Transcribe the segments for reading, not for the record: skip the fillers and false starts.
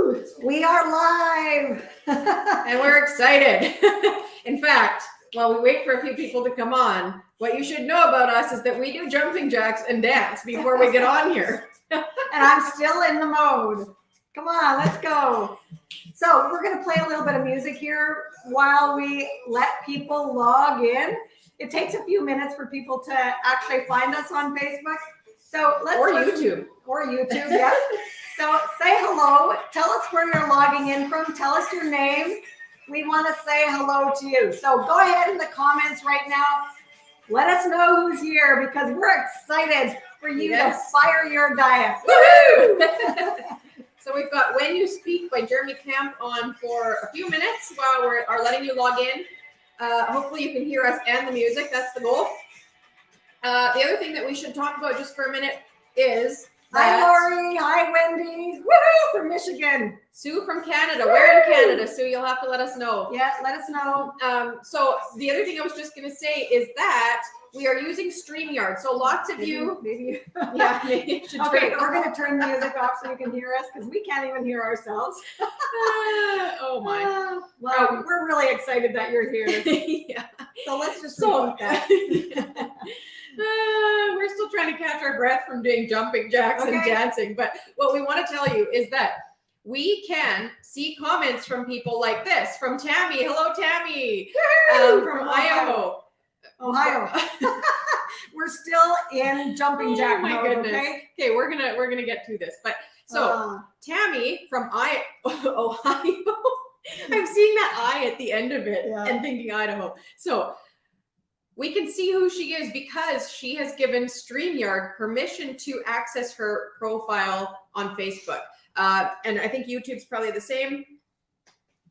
Woo! We are live. And we're excited. In fact, while we wait for a few people to come on, what you should know about us is that we do jumping jacks and dance before we get on here. And I'm still in the mode. Come on, let's go. So we're going to play a little bit of music here while we let people log in. It takes a few minutes for people to actually find us on Facebook. So let's YouTube. Or YouTube, yeah. So say hello. Tell us where you're logging in from. Tell us your name. We want to say hello to you. So go ahead in the comments right now. Let us know who's here because we're excited for you to fire your diet. Woohoo! So we've got When You Speak by Jeremy Camp on for a few minutes while we are letting you log in. Hopefully you can hear us and the music. That's the goal. The other thing that we should talk about just for a minute is hi, Lori. Hi, Wendy. Woohoo! From Michigan. Sue from Canada. Where in Canada, Sue? You'll have to let us know. Yeah, let us know. So the other thing I was just going to say is that we are using StreamYard. So lots of you. Maybe. Yeah, maybe you should Okay, we're going to turn the music off so you can hear us because we can't even hear ourselves. Oh, my. Well, we're really excited that you're here. Yeah. So let's just repeat that. We're still trying to catch our breath from doing jumping jacks and dancing. But what we want to tell you is that we can see comments from people like this. From Tammy. Hello, Tammy. From Ohio. We're still in jumping jack mode. Goodness. Okay, we're gonna get to this. But so Tammy from Ohio. I'm seeing that I at the end of it and thinking Idaho. So we can see who she is because she has given StreamYard permission to access her profile on Facebook. And I think YouTube's probably the same.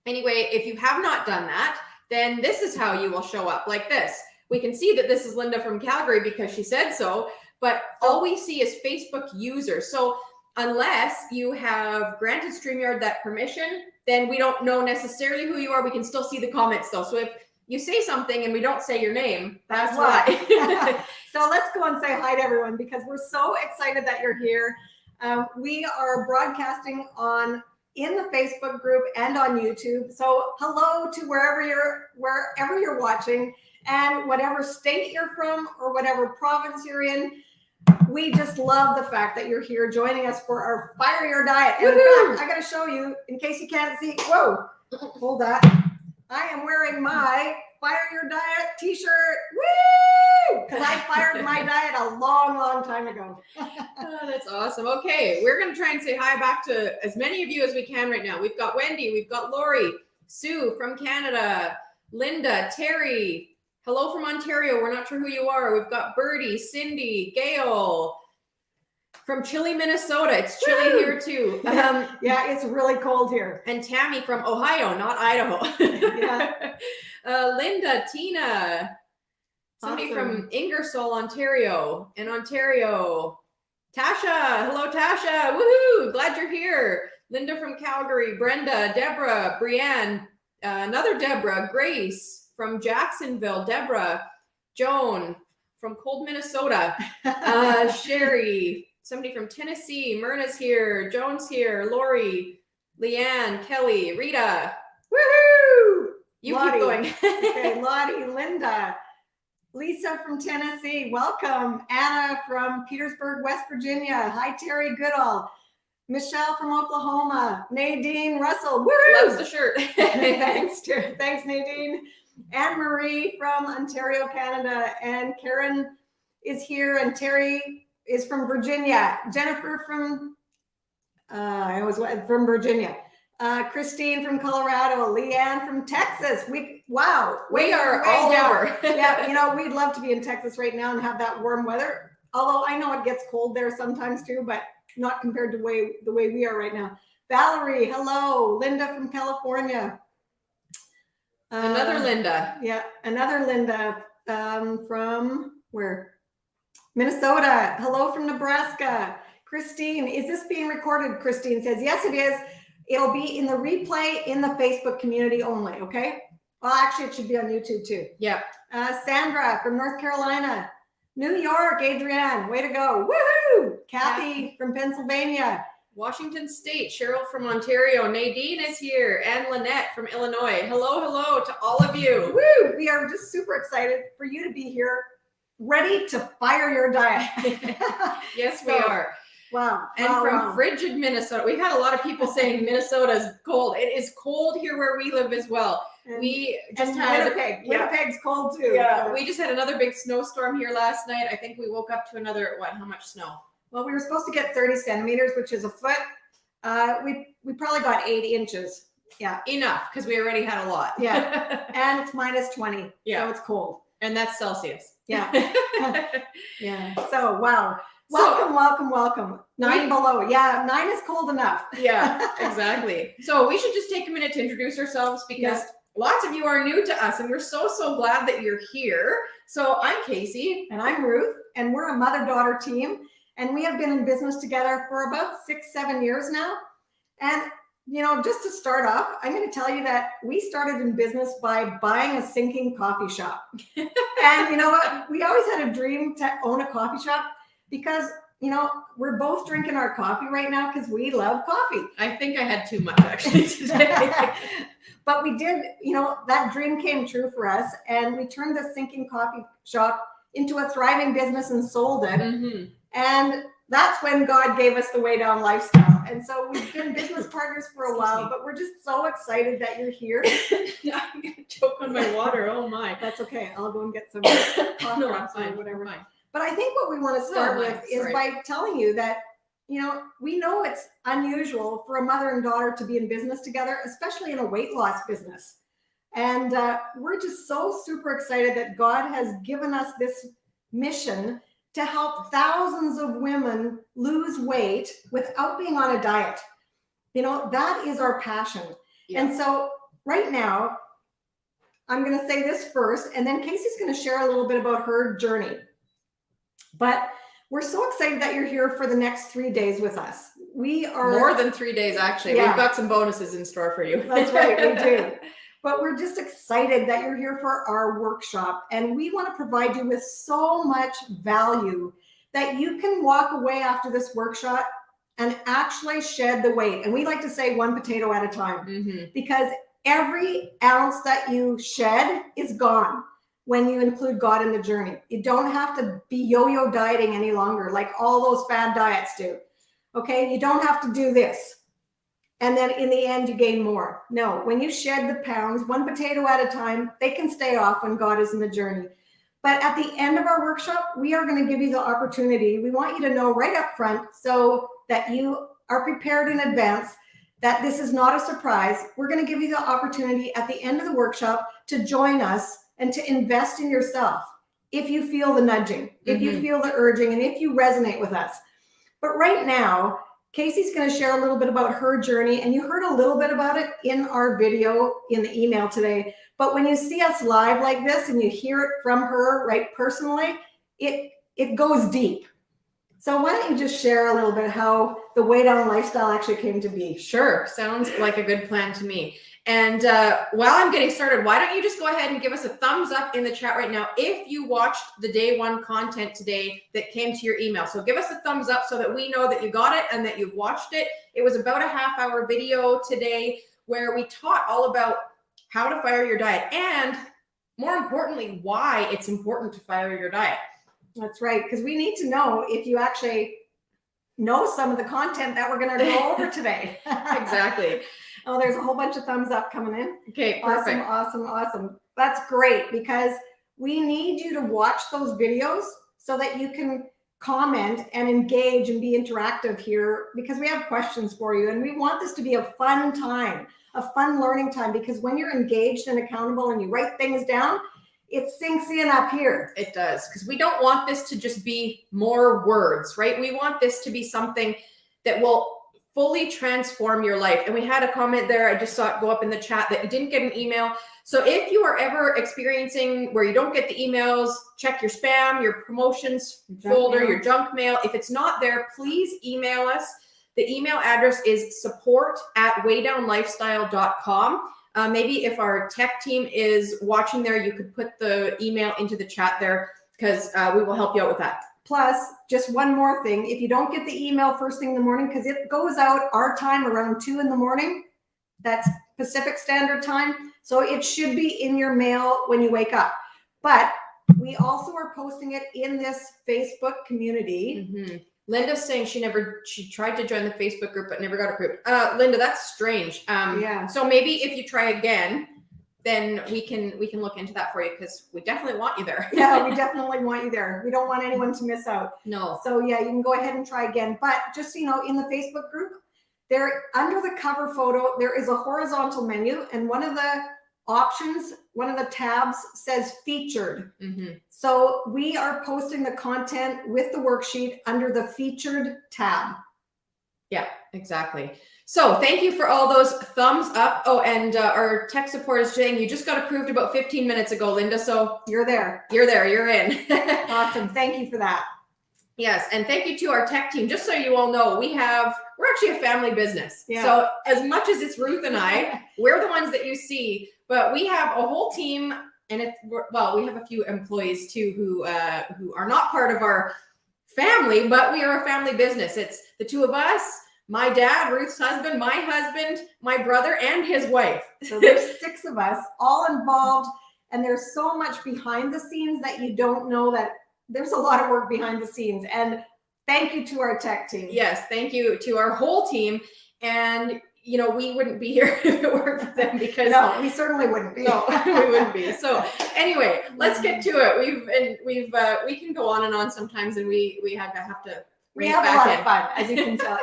Anyway, if you have not done that, then this is how you will show up like this. We can see that this is Linda from Calgary because she said so, but all we see is Facebook users. So unless you have granted StreamYard that permission, then we don't know necessarily who you are. We can still see the comments though. So if you say something and we don't say your name, that's why. So let's go and say hi to everyone because we're so excited that you're here. We are broadcasting in the Facebook group and on YouTube. So hello to wherever you're watching and whatever state you're from or whatever province you're in. We just love the fact that you're here joining us for our Fire Your Diet. And in fact, I got to show you in case you can't see. Whoa, hold that. I am wearing my Fire Your Diet t-shirt. Woo! Because I fired my diet a long, long time ago. Oh, that's awesome. Okay, we're going to try and say hi back to as many of you as we can right now. We've got Wendy, we've got Lori, Sue from Canada, Linda, Terry. Hello from Ontario. We're not sure who you are. We've got Birdie, Cindy, Gail from chilly Minnesota. It's chilly here too. Yeah, it's really cold here. And Tammy from Ohio, not Idaho. Linda, Tina, somebody from Ingersoll, Ontario. Tasha, hello Tasha. Woohoo! Glad you're here. Linda from Calgary, Brenda, Deborah, Brianne, another Deborah, Grace from Jacksonville, Deborah, Joan from cold Minnesota, Sherry, somebody from Tennessee, Myrna's here, Joan's here, Lori, Leanne, Kelly, Rita. Woohoo! You Lottie. keep going. Okay, Lottie, Linda, Lisa from Tennessee, welcome. Anna from Petersburg, West Virginia. Hi, Terry Goodall. Michelle from Oklahoma. Nadine Russell. Woo! Loves the shirt. Thanks, Nadine. Anne Marie from Ontario, Canada. And Karen is here. And Terry is from Virginia. Jennifer from Virginia. Christine from Colorado. Leanne from Texas. We are all over. Yeah, we'd love to be in Texas right now and have that warm weather. Although I know it gets cold there sometimes too, but not compared to the way we are right now. Valerie, hello. Linda from California. Another Linda. Yeah, another Linda from where? Minnesota. Hello from Nebraska. Christine, is this being recorded? Christine says, yes, it is. It'll be in the replay in the Facebook community only, okay? Well, actually, it should be on YouTube too. Yeah. Sandra from North Carolina. New York, Adrienne, way to go. Woohoo! Kathy from Pennsylvania. Washington State, Cheryl from Ontario, Nadine is here, and Lynette from Illinois. Hello to all of you. Woo! We are just super excited for you to be here, ready to fire your diet. Yes, we are. Wow. And from frigid Minnesota. We've had a lot of people saying Minnesota's cold. It is cold here where we live as well. We just had Winnipeg's cold too. Yeah, we just had another big snowstorm here last night. I think we woke up to another, how much snow? Well, we were supposed to get 30 centimeters, which is a foot. We probably got 8 inches. Yeah. Enough, because we already had a lot. Yeah. And it's minus 20. Yeah. So it's cold. And that's Celsius. Yeah. Yeah. So, wow. Welcome. 9 below. Yeah, 9 is cold enough. Yeah, exactly. So we should just take a minute to introduce ourselves because lots of you are new to us and we're so glad that you're here. So I'm Casey. And I'm Ruth. And we're a mother-daughter team. And we have been in business together for about 6-7 years now. And, just to start off, I'm going to tell you that we started in business by buying a sinking coffee shop. And you know what? We always had a dream to own a coffee shop because, we're both drinking our coffee right now because we love coffee. I think I had too much actually today. But we did, that dream came true for us. And we turned the sinking coffee shop into a thriving business and sold it. Mm-hmm. And that's when God gave us the Way Down lifestyle. And so we've been business partners for a while, but we're just so excited that you're here. I'm going to choke on my water. Oh my. That's okay. I'll go and get some coffee or whatever. But I think what we want to start with is by telling you that, we know it's unusual for a mother and daughter to be in business together, especially in a weight loss business. And we're just so super excited that God has given us this mission to help thousands of women lose weight without being on a diet. That is our passion. Yeah. And so right now, I'm going to say this first, and then Casey's going to share a little bit about her journey. But we're so excited that you're here for the next 3 days with us. We are more than 3 days, actually. Yeah. We've got some bonuses in store for you. That's right, we do. But we're just excited that you're here for our workshop. And we want to provide you with so much value that you can walk away after this workshop and actually shed the weight. And we like to say 1 potato at a time, because every ounce that you shed is gone when you include God in the journey. You don't have to be yo-yo dieting any longer like all those fad diets do. Okay, you don't have to do this. And then in the end, you gain more. No, when you shed the pounds, 1 potato at a time, they can stay off when God is in the journey. But at the end of our workshop, we are going to give you the opportunity. We want you to know right up front so that you are prepared in advance that this is not a surprise. We're going to give you the opportunity at the end of the workshop to join us and to invest in yourself if you feel the nudging, if you feel the urging, and if you resonate with us. But right now, Casey's going to share a little bit about her journey, and you heard a little bit about it in our video in the email today. But when you see us live like this and you hear it from her, right, personally, it goes deep. So why don't you just share a little bit how the Way Down lifestyle actually came to be? Sure. Sounds like a good plan to me. And while I'm getting started, why don't you just go ahead and give us a thumbs up in the chat right now if you watched the day 1 content today that came to your email. So give us a thumbs up so that we know that you got it and that you've watched it. It was about a half-hour video today where we taught all about how to fire your diet and, more importantly, why it's important to fire your diet. That's right, because we need to know if you actually know some of the content that we're going to go over today. Exactly. Oh, there's a whole bunch of thumbs up coming in. Okay, perfect. Awesome. That's great because we need you to watch those videos so that you can comment and engage and be interactive here because we have questions for you. And we want this to be a fun time, a fun learning time, because when you're engaged and accountable and you write things down, it sinks in up here. It does, because we don't want this to just be more words, right? We want this to be something that will fully transform your life. And we had a comment there, I just saw it go up in the chat, that you didn't get an email. So if you are ever experiencing where you don't get the emails, check your spam, your promotions folder, your junk mail. If it's not there, please email us. The email address is support@waydownlifestyle.com. Maybe if our tech team is watching there, you could put the email into the chat there because we will help you out with that. Plus, just one more thing, if you don't get the email first thing in the morning, because it goes out our time around 2 in the morning, that's Pacific Standard Time. So it should be in your mail when you wake up. But we also are posting it in this Facebook community. Mm-hmm. Linda's saying she tried to join the Facebook group but never got approved. Linda, that's strange. Yeah. So maybe if you try again, then we can look into that for you, because we definitely want you there. Yeah, we definitely want you there. We don't want anyone to miss out. No. So yeah, you can go ahead and try again. But just so you know, in the Facebook group, there under the cover photo, there is a horizontal menu, and one of the options, one of the tabs says featured. Mm-hmm. So we are posting the content with the worksheet under the featured tab. Yeah, exactly. So thank you for all those thumbs up. Oh, and our tech support is saying you just got approved about 15 minutes ago, Linda. So you're there. You're there. You're in. Awesome. Thank you for that. Yes, and thank you to our tech team. Just so you all know, we're actually a family business. Yeah. So as much as it's Ruth and I, we're the ones that you see, but we have a whole team, and we have a few employees too who are not part of our family, but we are a family business. It's the two of us, my dad, Ruth's husband, my brother, and his wife. So there's 6 of us all involved, and there's so much behind the scenes that you don't know that there's a lot of work behind the scenes. And thank you to our tech team. Yes, thank you to our whole team. And we wouldn't be here if it weren't for them, because no, we certainly wouldn't be. No, we wouldn't be. So anyway, let's get to it. We can go on and on sometimes, and we have to. We have a lot of fun, as you can tell.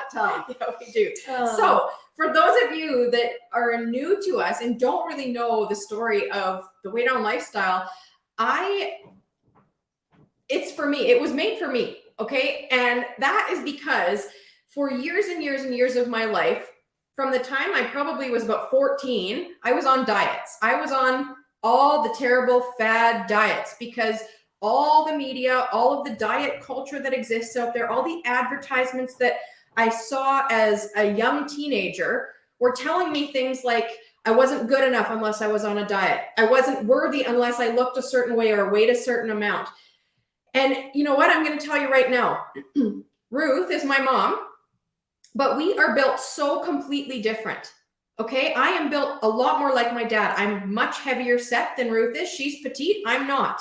Yeah, we do. So for those of you that are new to us and don't really know the story of the Way Down lifestyle, it's for me. It was made for me. Okay. And that is because for years and years and years of my life, from the time I probably was about 14, I was on diets. I was on all the terrible fad diets, because all the media, all of the diet culture that exists out there, all the advertisements that I saw as a young teenager were telling me things like I wasn't good enough unless I was on a diet. I wasn't worthy unless I looked a certain way or weighed a certain amount. And you know what? I'm going to tell you right now, Ruth is my mom, but we are built so completely different. Okay. I am built a lot more like my dad. I'm much heavier set than Ruth is. She's petite. I'm not.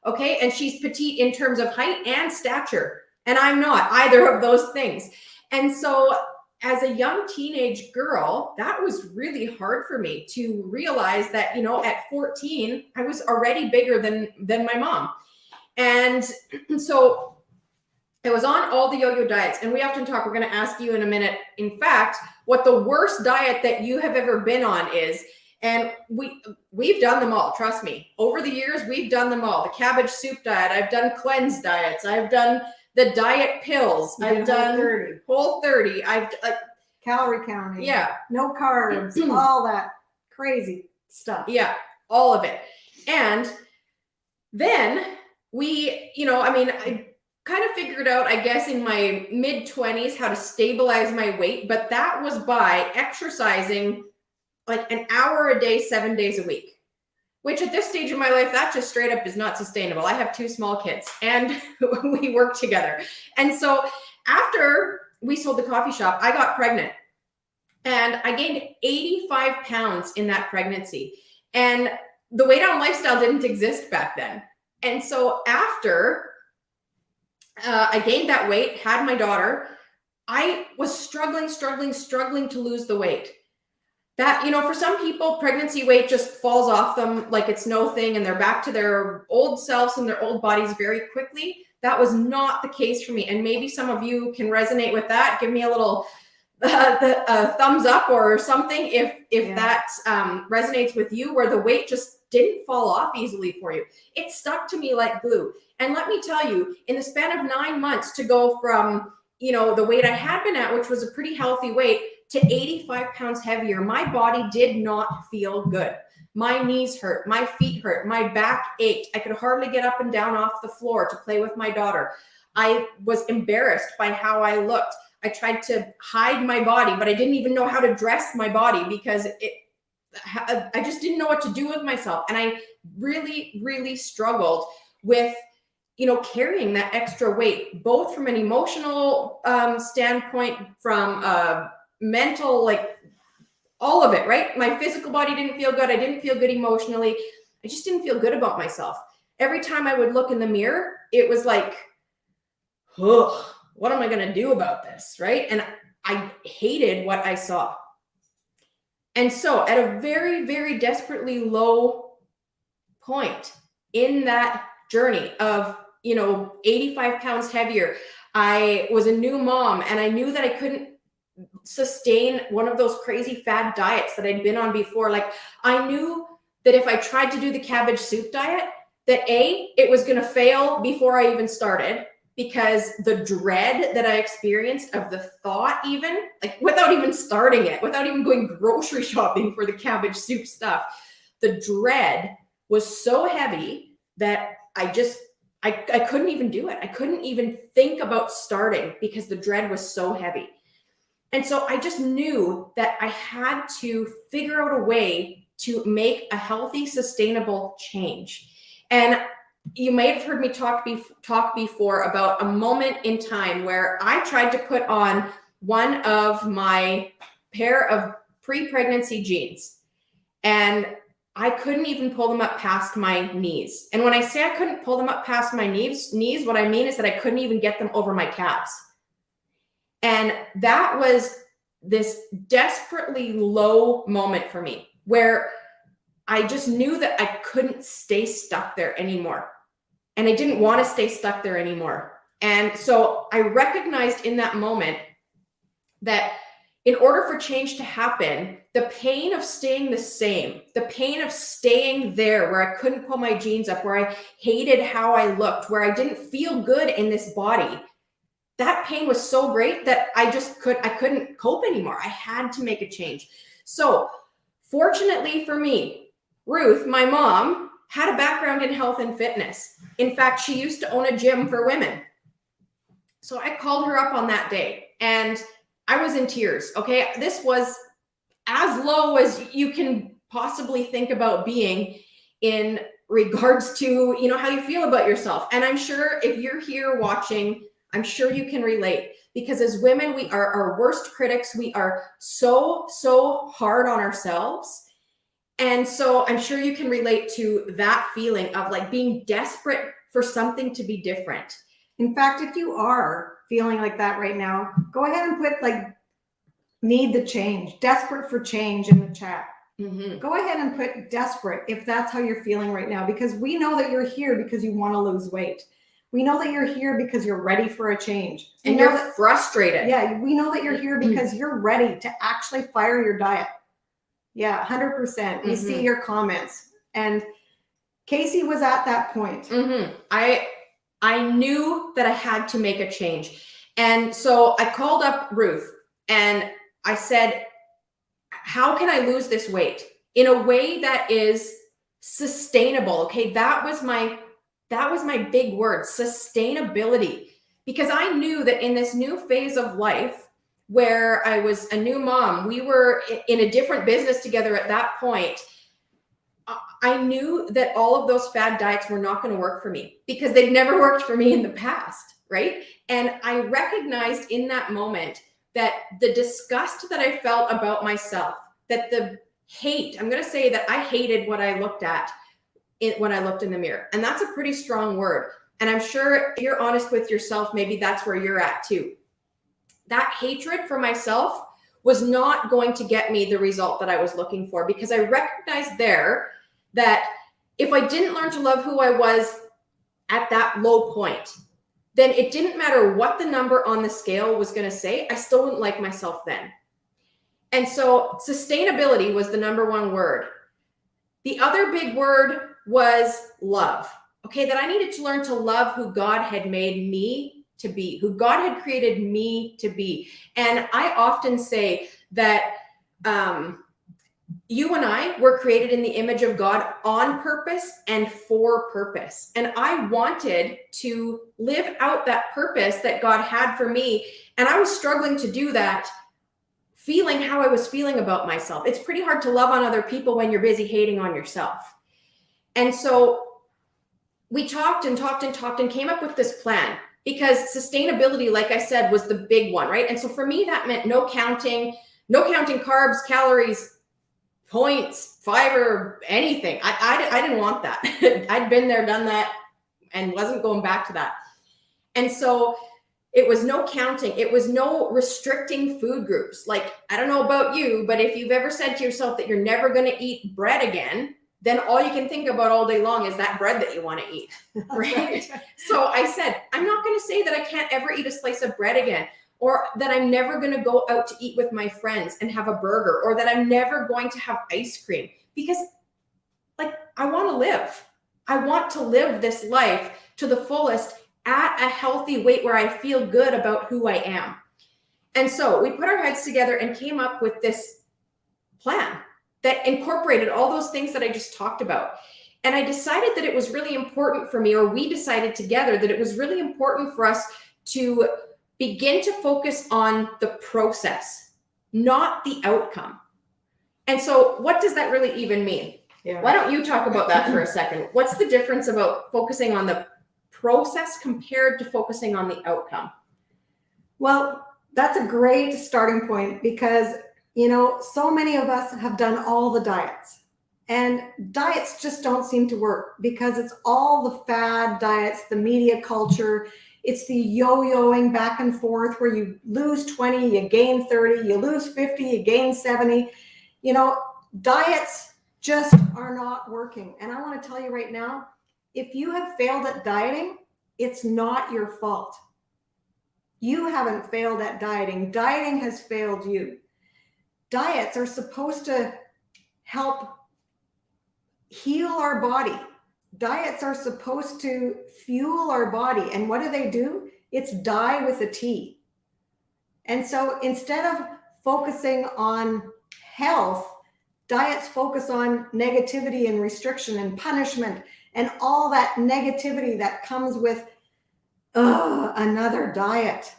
Okay. And she's petite in terms of height and stature. And I'm not either of those things. And so as a young teenage girl, that was really hard for me to realize that, at 14, I was already bigger than my mom. And so I was on all the yo-yo diets, and we often talk, we're going to ask you in a minute, in fact, what the worst diet that you have ever been on is. And we've done them all. Trust me. Over the years, we've done them all. The cabbage soup diet. I've done cleanse diets. I've done the diet pills. I've done whole 30. I've calorie counting. Yeah. No carbs. All that crazy stuff. Yeah. All of it. And then I kind of figured out, I guess, in my mid-20s how to stabilize my weight, but that was by exercising like an hour a day, 7 days a week, which at this stage of my life, that just straight up is not sustainable. I have 2 small kids and we work together. And so after we sold the coffee shop, I got pregnant and I gained 85 pounds in that pregnancy. And the Way Down lifestyle didn't exist back then. And so after I gained that weight, had my daughter, I was struggling to lose the weight. That, for some people, pregnancy weight just falls off them like it's no thing, and they're back to their old selves and their old bodies very quickly. That was not the case for me. And maybe some of you can resonate with that. Give me a little thumbs up or something if that resonates with you, where the weight just didn't fall off easily for you. It stuck to me like glue. And let me tell you, in the span of 9 months to go from, the weight I had been at, which was a pretty healthy weight, to 85 pounds heavier, my body did not feel good. My knees hurt, my feet hurt, my back ached. I could hardly get up and down off the floor to play with my daughter. I was embarrassed by how I looked. I tried to hide my body, but I didn't even know how to dress my body because I just didn't know what to do with myself. And I really, really struggled with carrying that extra weight, both from an emotional standpoint, from mental, like all of it, right? My physical body didn't feel good. I didn't feel good emotionally. I just didn't feel good about myself. Every time I would look in the mirror, it was like, ugh, what am I going to do about this, right? And I hated what I saw. And so at a very, very desperately low point in that journey of, 85 pounds heavier, I was a new mom, and I knew that I couldn't sustain one of those crazy fad diets that I'd been on before. Like, I knew that if I tried to do the cabbage soup diet, that it was going to fail before I even started, because the dread that I experienced of the thought, even like without even starting it, without even going grocery shopping for the cabbage soup stuff, the dread was so heavy that I couldn't even do it. I couldn't even think about starting because the dread was so heavy. And so I just knew that I had to figure out a way to make a healthy, sustainable change. And you may have heard me talk before about a moment in time where I tried to put on one of my pair of pre-pregnancy jeans, and I couldn't even pull them up past my knees. And when I say I couldn't pull them up past my knees, what I mean is that I couldn't even get them over my calves. And that was this desperately low moment for me, where I just knew that I couldn't stay stuck there anymore. And I didn't want to stay stuck there anymore. And so I recognized in that moment that in order for change to happen, the pain of staying the same, the pain of staying there where I couldn't pull my jeans up, where I hated how I looked, where I didn't feel good in this body, that pain was so great that I couldn't cope anymore. I had to make a change. So fortunately for me, Ruth, my mom, had a background in health and fitness. In fact, she used to own a gym for women. So I called her up on that day, and I was in tears. Okay. This was as low as you can possibly think about being in regards to, how you feel about yourself. And I'm sure if you're here watching, I'm sure you can relate, because as women, we are our worst critics. We are so, so hard on ourselves. And so I'm sure you can relate to that feeling of like being desperate for something to be different. In fact, if you are feeling like that right now, go ahead and put like need the change, desperate for change in the chat. Mm-hmm. Go ahead and put desperate if that's how you're feeling right now, because we know that you're here because you want to lose weight. We know that you're here because you're ready for a change. And you're frustrated. Yeah, we know that you're here because you're ready to actually fire your diet. Yeah, 100%. We see your comments. And Casey was at that point. Mm-hmm. I knew that I had to make a change. And so I called up Ruth and I said, how can I lose this weight in a way that is sustainable? Okay, that was my big word, sustainability. Because I knew that in this new phase of life, where I was a new mom, we were in a different business together at that point, I knew that all of those fad diets were not going to work for me because they'd never worked for me in the past, right? And I recognized in that moment that the disgust that I felt about myself, that the hate, I'm going to say that I hated what I looked at when I looked in the mirror. And that's a pretty strong word. And I'm sure if you're honest with yourself, maybe that's where you're at too. That hatred for myself was not going to get me the result that I was looking for, because I recognized there that if I didn't learn to love who I was at that low point, then it didn't matter what the number on the scale was going to say, I still wouldn't like myself then. And so sustainability was the number one word. The other big word was love. Okay, that I needed to learn to love who God had made me to be, who God had created me to be. And I often say that you and I were created in the image of God on purpose and for purpose. And I wanted to live out that purpose that God had for me. And I was struggling to do that, feeling how I was feeling about myself. It's pretty hard to love on other people when you're busy hating on yourself. And so we talked and talked and talked and came up with this plan, because sustainability, like I said, was the big one, right? And so for me, that meant no counting carbs, calories, points, fiber, anything. I didn't want that. I'd been there, done that, and wasn't going back to that. And so it was no counting. It was no restricting food groups. Like, I don't know about you, but if you've ever said to yourself that you're never going to eat bread again, then all you can think about all day long is that bread that you want to eat, right? So I said, I'm not going to say that I can't ever eat a slice of bread again, or that I'm never going to go out to eat with my friends and have a burger, or that I'm never going to have ice cream, because like, I want to live. I want to live this life to the fullest at a healthy weight where I feel good about who I am. And so we put our heads together and came up with this plan that incorporated all those things that I just talked about. And I decided that it was really important for me, or we decided together that it was really important for us to begin to focus on the process, not the outcome. And so what does that really even mean? Yeah. Why don't you talk about that for a second? What's the difference about focusing on the process compared to focusing on the outcome? Well, that's a great starting point, because so many of us have done all the diets, and diets just don't seem to work, because it's all the fad diets, the media culture. It's the yo-yoing back and forth where you lose 20, you gain 30, you lose 50, you gain 70. Diets just are not working. And I want to tell you right now, if you have failed at dieting, it's not your fault. You haven't failed at dieting. Dieting has failed you. Diets are supposed to help heal our body. Diets are supposed to fuel our body. And what do? It's die with a T. And so instead of focusing on health, diets focus on negativity and restriction and punishment and all that negativity that comes with another diet.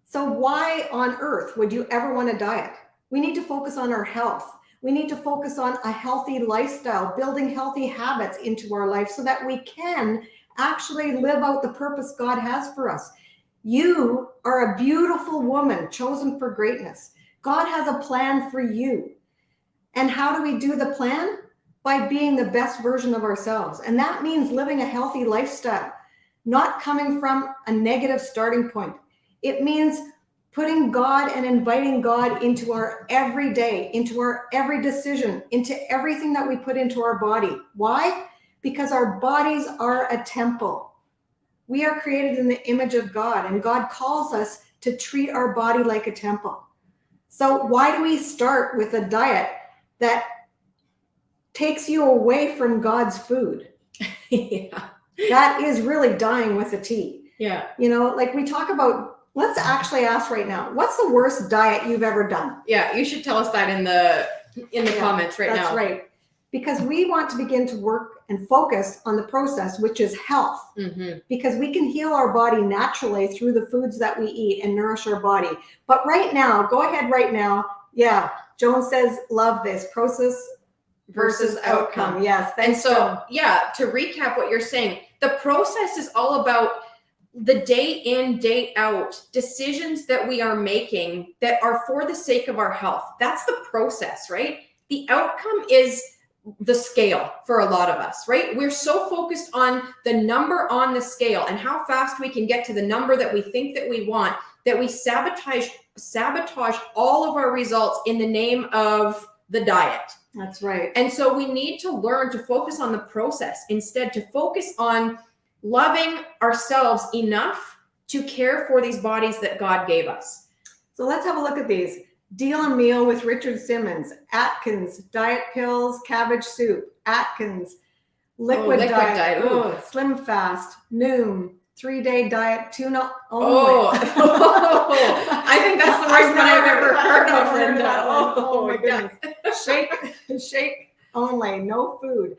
So why on earth would you ever want to diet? We need to focus on our health. We need to focus on a healthy lifestyle, building healthy habits into our life so that we can actually live out the purpose God has for us. You are a beautiful woman chosen for greatness. God has a plan for you. And how do we do the plan? By being the best version of ourselves. And that means living a healthy lifestyle, not coming from a negative starting point. It means putting God and inviting God into our every day, into our every decision, into everything that we put into our body. Why? Because our bodies are a temple. We are created in the image of God, and God calls us to treat our body like a temple. So why do we start with a diet that takes you away from God's food? Yeah. That is really dying with a T. Yeah. Like we talk about, let's actually ask right now, what's the worst diet you've ever done? Yeah, you should tell us that in the comments right now. That's right. Because we want to begin to work and focus on the process, which is health. Mm-hmm. Because we can heal our body naturally through the foods that we eat and nourish our body. But right now, go ahead right now. Yeah, Joan says, love this, process versus outcome. Yes. And so, yeah, to recap what you're saying, the process is all about the day in, day out decisions that we are making that are for the sake of our health. That's the process, right? The outcome is the scale for a lot of us, right? We're so focused on the number on the scale and how fast we can get to the number that we think that we want, that we sabotage all of our results in the name of the diet. That's right. And so we need to learn to focus on the process instead, to focus on loving ourselves enough to care for these bodies that God gave us. So let's have a look at these. Deal a meal with Richard Simmons, Atkins, diet pills, cabbage soup, Atkins, liquid diet, Slim Fast, Noom, 3-day diet, tuna only. I think that's the worst one I've ever heard of, Linda. Oh my goodness. Shake only, no food.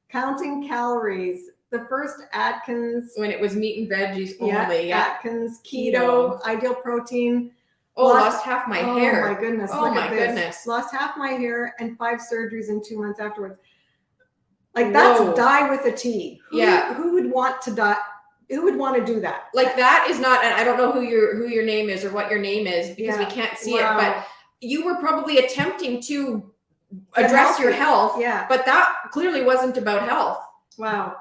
Counting calories. The first Atkins. When it was meat and veggies only. Yeah. Atkins, keto, ideal protein. Lost half my hair. Oh my goodness. Oh my goodness. Lost half my hair and 5 surgeries in 2 months afterwards. Like that's die with a T. Yeah. Who would want to die? Who would want to do that? Like that is not, and I don't know who your name is or what your name is because we can't see it, but you were probably attempting to address your health. Yeah. But that clearly wasn't about health. Wow.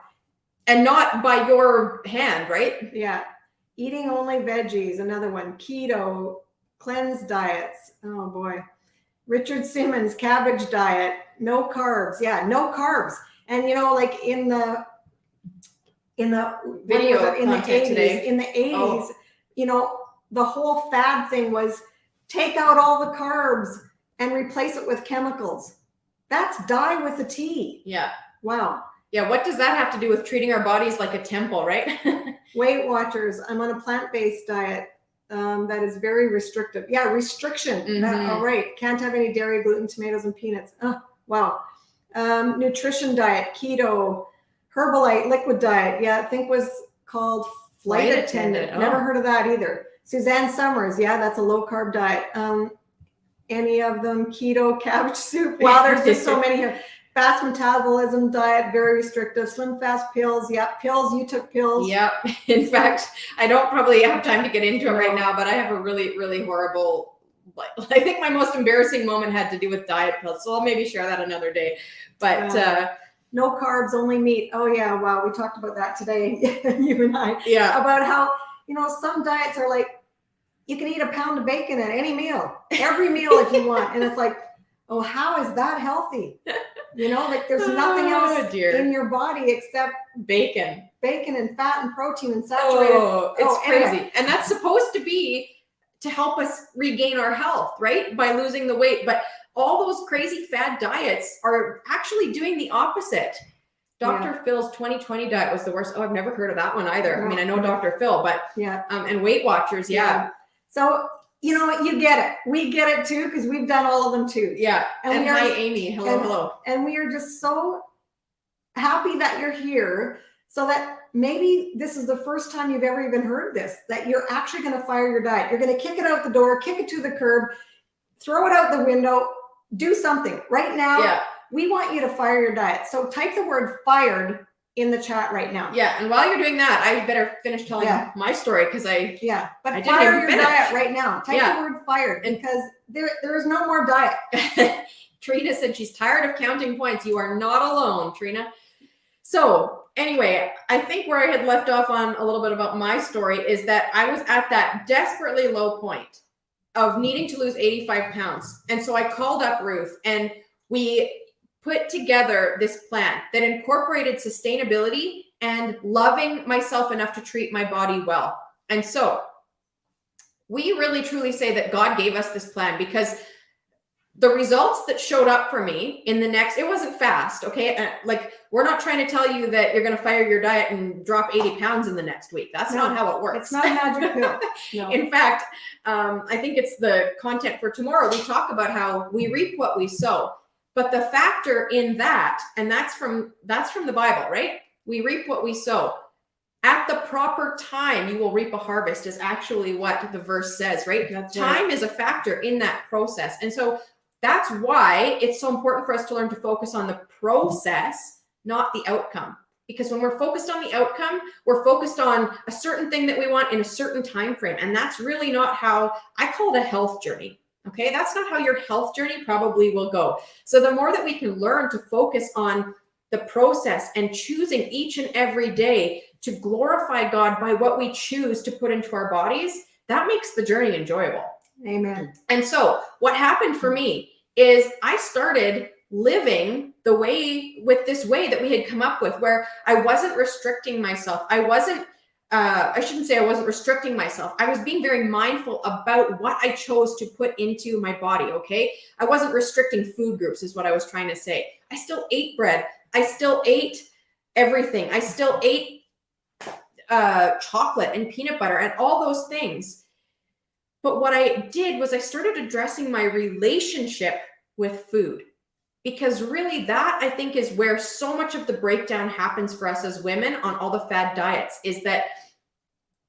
And not by your hand, right? Yeah. Eating only veggies, another one. Keto, cleanse diets. Oh boy. Richard Simmons, cabbage diet, no carbs. Yeah, no carbs. And like in the video in the 80s, today. In the 80s, the whole fad thing was take out all the carbs and replace it with chemicals. That's die with a T. Yeah. Wow. Yeah, what does that have to do with treating our bodies like a temple, right? Weight Watchers, I'm on a plant-based diet that is very restrictive. Yeah, restriction. All right. Can't have any dairy, gluten, tomatoes, and peanuts. Oh, wow. Nutrition diet, keto, Herbalife, liquid diet. Yeah, I think was called Flight Attendant. Oh. Never heard of that either. Suzanne Summers. Yeah, that's a low-carb diet. Any of them, keto, cabbage soup. Wow, there's just so many here. Fast metabolism diet, very restrictive. Slim fast pills. Yeah, pills. You took pills. Yep. In fact, I don't probably have time to get into it right now, but I have a really, really horrible, I think my most embarrassing moment had to do with diet pills. So I'll maybe share that another day. But no carbs, only meat. Oh yeah, wow. We talked about that today, you and I. Yeah. About how, some diets are like, you can eat a pound of bacon at any meal, every meal if you want. And it's like, oh, how is that healthy? Like there's nothing else in your body except bacon and fat and protein and saturated. Oh, it's crazy. Anyway. And that's supposed to be to help us regain our health, right? By losing the weight. But all those crazy fad diets are actually doing the opposite. Dr. Phil's 2020 diet was the worst. Oh, I've never heard of that one either. No. I mean, I know Dr. Phil, but and Weight Watchers, So you get it. We get it too because we've done all of them too. Yeah. And hi, Amy. Hello. And we are just so happy that you're here, so that maybe this is the first time you've ever even heard this, that you're actually going to fire your diet. You're going to kick it out the door, kick it to the curb, throw it out the window, do something right now. Yeah. We want you to fire your diet. So type the word fired in the chat right now. Yeah, and while you're doing that, I better finish telling my story because I fire your diet right now. Type the word fired because there is no more diet. Trina said she's tired of counting points. You are not alone, Trina. So anyway, I think where I had left off on a little bit about my story is that I was at that desperately low point of needing to lose 85 pounds. And so I called up Ruth and we put together this plan that incorporated sustainability and loving myself enough to treat my body well. And so we really truly say that God gave us this plan because the results that showed up for me in the next, it wasn't fast. Okay. Like we're not trying to tell you that you're going to fire your diet and drop 80 pounds in the next week. That's not how it works. It's not a magic pill. No. In fact, I think it's the content for tomorrow. We talk about how we reap what we sow. But the factor in that, and that's from the Bible, right? We reap what we sow. At the proper time, you will reap a harvest is actually what the verse says, right? Time is a factor in that process. And so that's why it's so important for us to learn to focus on the process, not the outcome. Because when we're focused on the outcome, we're focused on a certain thing that we want in a certain time frame. And that's really not how, I call it a health journey. Okay, that's not how your health journey probably will go. So the more that we can learn to focus on the process and choosing each and every day to glorify God by what we choose to put into our bodies, that makes the journey enjoyable. Amen. And so what happened for me is I started living the way with this way that we had come up with, where I wasn't restricting myself. I shouldn't say I wasn't restricting myself. I was being very mindful about what I chose to put into my body, okay? I wasn't restricting food groups is what I was trying to say. I still ate bread. I still ate everything. I still ate chocolate and peanut butter and all those things. But what I did was I started addressing my relationship with food. Because really that, I think, is where so much of the breakdown happens for us as women on all the fad diets, is that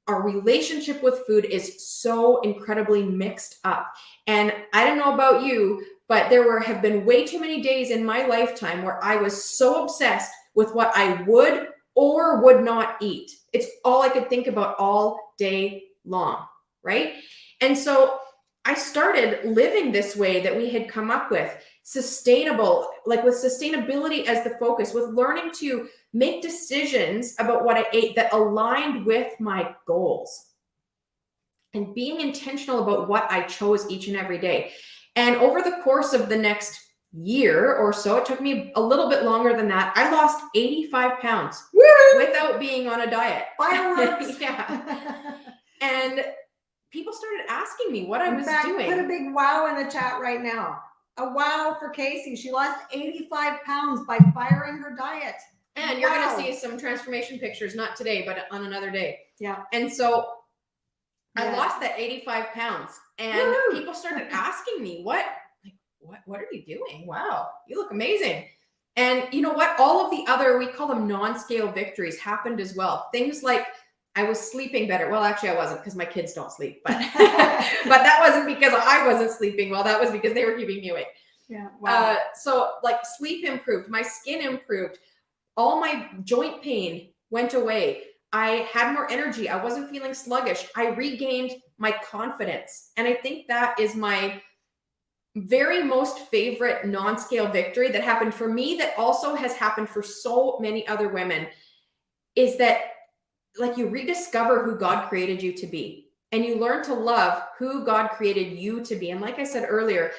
our relationship with food is so incredibly mixed up. And I don't know about you, but have been way too many days in my lifetime where I was so obsessed with what I would or would not eat. It's all I could think about all day long, right? And so I started living this way that we had come up with, sustainable, like with sustainability as the focus, with learning to make decisions about what I ate that aligned with my goals, and being intentional about what I chose each and every day. And over the course of the next year or so, it took me a little bit longer than that, I lost 85 pounds without being on a diet. Fireworks. Yeah. And people started asking me what I was doing. Put a big wow in the chat right now. A wow for Casey. She lost 85 pounds by firing her diet. And you're going to see some transformation pictures, not today, but on another day. Yeah. And so I lost that 85 pounds, and people started asking me, what are you doing? Wow, you look amazing. And you know what? All of the other, we call them non-scale victories, happened as well. Things like I was sleeping better. Well, actually I wasn't, because my kids don't sleep, but but that wasn't because I wasn't sleeping well. That was because they were keeping me awake. Yeah. Wow. So like sleep improved, my skin improved, all my joint pain went away. I had more energy. I wasn't feeling sluggish. I regained my confidence. And I think that is my very most favorite non-scale victory that happened for me, that also has happened for so many other women, is that like you rediscover who God created you to be, and you learn to love who God created you to be. And like I said earlier,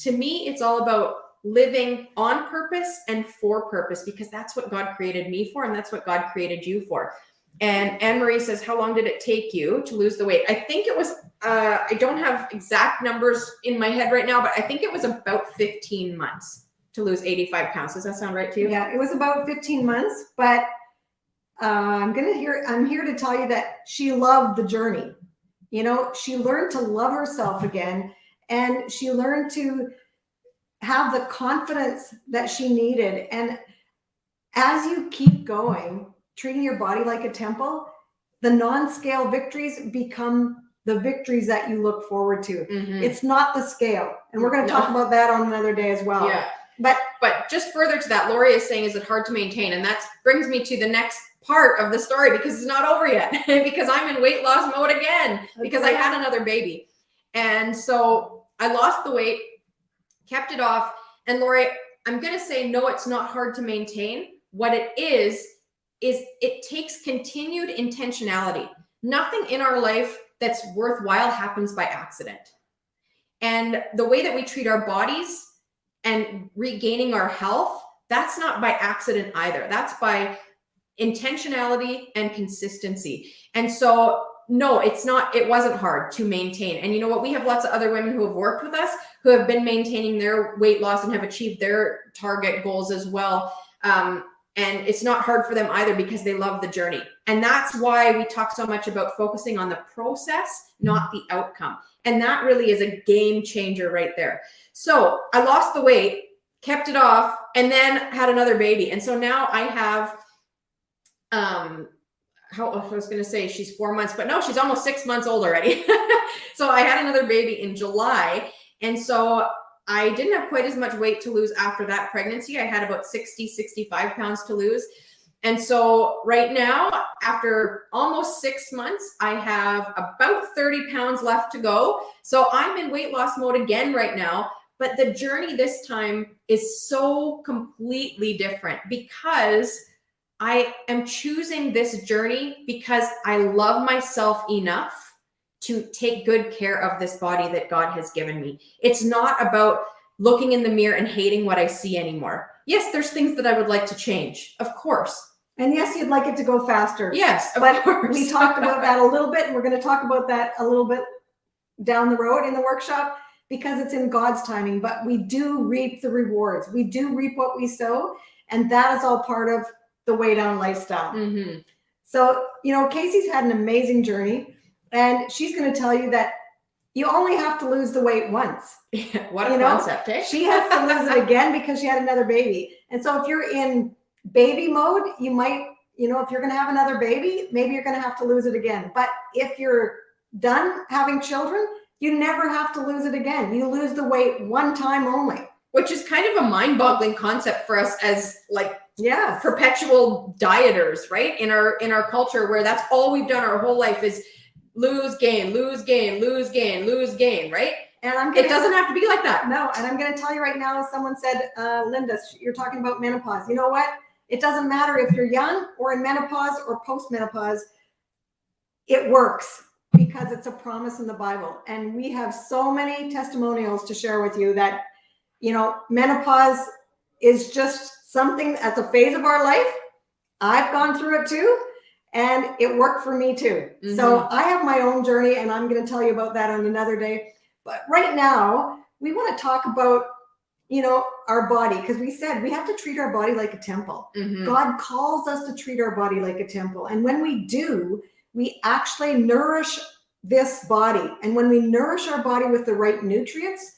to me, it's all about living on purpose and for purpose, because that's what God created me for, and that's what God created you for. And Anne-Marie says, how long did it take you to lose the weight? I think it was, I don't have exact numbers in my head right now, but I think it was about 15 months to lose 85 pounds. Does that sound right to you? Yeah, it was about 15 months, but I'm here to tell you that she loved the journey. You know, she learned to love herself again, and she learned to have the confidence that she needed. And as you keep going, treating your body like a temple, the non-scale victories become the victories that you look forward to. Mm-hmm. It's not the scale. And we're going to talk about that on another day as well. Yeah. But just further to that, Lori is saying, is it hard to maintain? And that brings me to the next part of the story, because it's not over yet, because I'm in weight loss mode again, because I had another baby. And so I lost the weight, kept it off. And Lori, I'm going to say, no, it's not hard to maintain. What it is it takes continued intentionality. Nothing in our life that's worthwhile happens by accident. And the way that we treat our bodies and regaining our health, that's not by accident either. That's by intentionality and consistency. And so, no, it wasn't hard to maintain. And you know what? We have lots of other women who have worked with us who have been maintaining their weight loss and have achieved their target goals as well. And it's not hard for them either, because they love the journey. And that's why we talk so much about focusing on the process, not the outcome. And that really is a game changer right there. So I lost the weight, kept it off, and then had another baby. And so now I have, I was going to say she's 4 months, but no, she's almost 6 months old already. So I had another baby in July. And so I didn't have quite as much weight to lose after that pregnancy. I had about 65 pounds to lose. And so right now, after almost 6 months, I have about 30 pounds left to go. So I'm in weight loss mode again right now. But the journey this time is so completely different, because I am choosing this journey because I love myself enough to take good care of this body that God has given me. It's not about looking in the mirror and hating what I see anymore. Yes, there's things that I would like to change, of course. And yes, you'd like it to go faster. Yes, of course. We talked about that a little bit, and we're going to talk about that a little bit down the road in the workshop, because it's in God's timing. But we do reap the rewards. We do reap what we sow, and that is all part of the Way Down lifestyle. Mm-hmm. So, you know, Casey's had an amazing journey. And she's going to tell you that you only have to lose the weight once. What a concept, eh? She has to lose it again because she had another baby. And so if you're in baby mode, you might, if you're going to have another baby, maybe you're going to have to lose it again. But if you're done having children, you never have to lose it again. You lose the weight one time only. Which is kind of a mind-boggling concept for us as like perpetual dieters, right? In our culture, where that's all we've done our whole life is lose, gain, lose, gain, lose, gain, lose, gain, right? And it doesn't have to be like that. No, and I'm going to tell you right now, someone said, Linda, you're talking about menopause. You know what? It doesn't matter if you're young or in menopause or post-menopause. It works because it's a promise in the Bible. And we have so many testimonials to share with you that, you know, menopause is just something that's a phase of our life. I've gone through it too, and it worked for me too. Mm-hmm. So I have my own journey, and I'm going to tell you about that on another day. But right now, we want to talk about, you know, our body, because we said we have to treat our body like a temple. Mm-hmm. God calls us to treat our body like a temple. And when we do, we actually nourish this body. And when we nourish our body with the right nutrients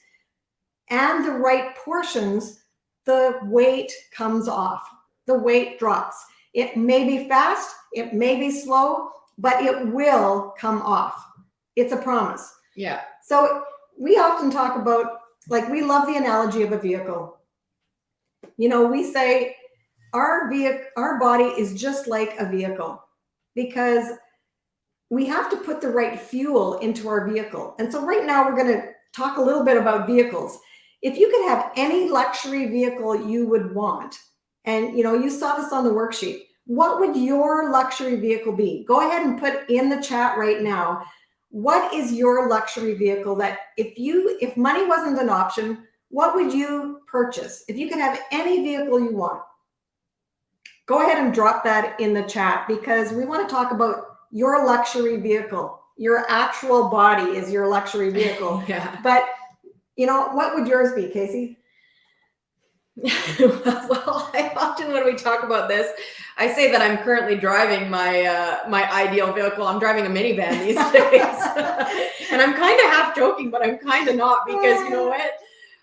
and the right portions, the weight comes off. The weight drops. It may be fast, it may be slow, but it will come off. It's a promise. Yeah. So we often talk about, like, we love the analogy of a vehicle. You know, we say our body is just like a vehicle because we have to put the right fuel into our vehicle. And so right now we're going to talk a little bit about vehicles. If you could have any luxury vehicle you would want, and you know, you saw this on the worksheet, what would your luxury vehicle be? Go ahead and put in the chat right now. What is your luxury vehicle that if money wasn't an option, what would you purchase? If you could have any vehicle you want, go ahead and drop that in the chat, because we want to talk about your luxury vehicle. Your actual body is your luxury vehicle. Yeah. But you know, what would yours be, Casey? Well, I often, when we talk about this, I say that I'm currently driving my ideal vehicle. I'm driving a minivan these days. And I'm kind of half joking, but I'm kind of not, because you know what?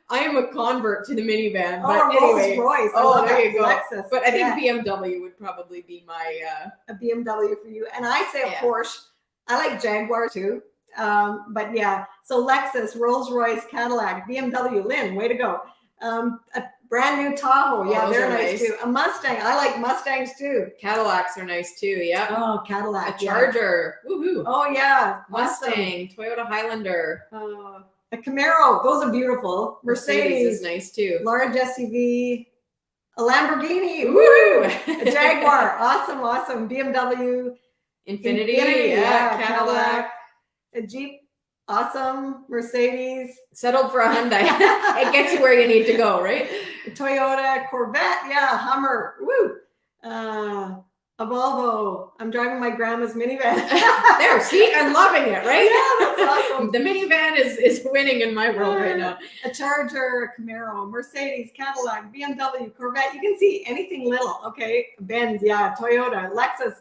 I am a convert to the minivan. But anyway, Rolls-Royce. Oh, there you go. Lexus. But I think BMW would probably be my a BMW for you. And I say a Porsche. I like Jaguar too. But yeah, so Lexus, Rolls-Royce, Cadillac, BMW. Lynn, way to go. A brand new Tahoe. Yeah, they're nice too. A Mustang. I like Mustangs too. Cadillacs are nice too. Yeah. Oh, Cadillac. A Charger. Woohoo. Oh yeah. Mustang. Awesome. Toyota Highlander. A Camaro. Those are beautiful. Mercedes is nice too. Large SUV. A Lamborghini. Woo! A Jaguar. Awesome. BMW. Infinity. Yeah. Cadillac. A Jeep. Awesome. Mercedes. Settled for a Hyundai. It gets you where you need to go, right? A Toyota, Corvette. Yeah. Hummer. Woo. A Volvo. I'm driving my grandma's minivan. There, see, I'm loving it, right? Yeah, that's awesome. The minivan is winning in my world right now. A Charger, a Camaro, Mercedes, Cadillac, BMW, Corvette. You can see anything little. Okay, Benz, yeah, Toyota, Lexus,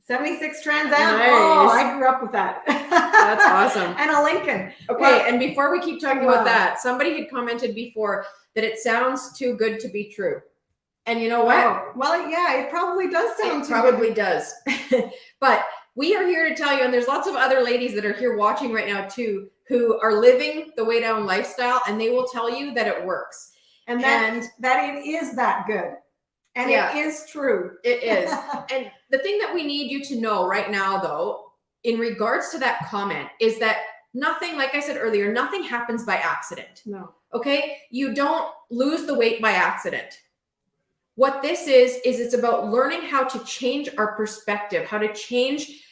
76 Trans Am. Nice. Oh, I grew up with that. That's awesome. And a Lincoln. Okay, well, and before we keep talking about that, somebody had commented before that it sounds too good to be true. And you know what? Oh, well, yeah, it probably does sound too probably good. Does. But we are here to tell you, and there's lots of other ladies that are here watching right now too, who are living the Way Down lifestyle, and they will tell you that it works. And that it is that good. And it is true. It is. And the thing that we need you to know right now, though, in regards to that comment, is that nothing, like I said earlier, nothing happens by accident. No. Okay? You don't lose the weight by accident. What this is it's about learning how to change our perspective, how to change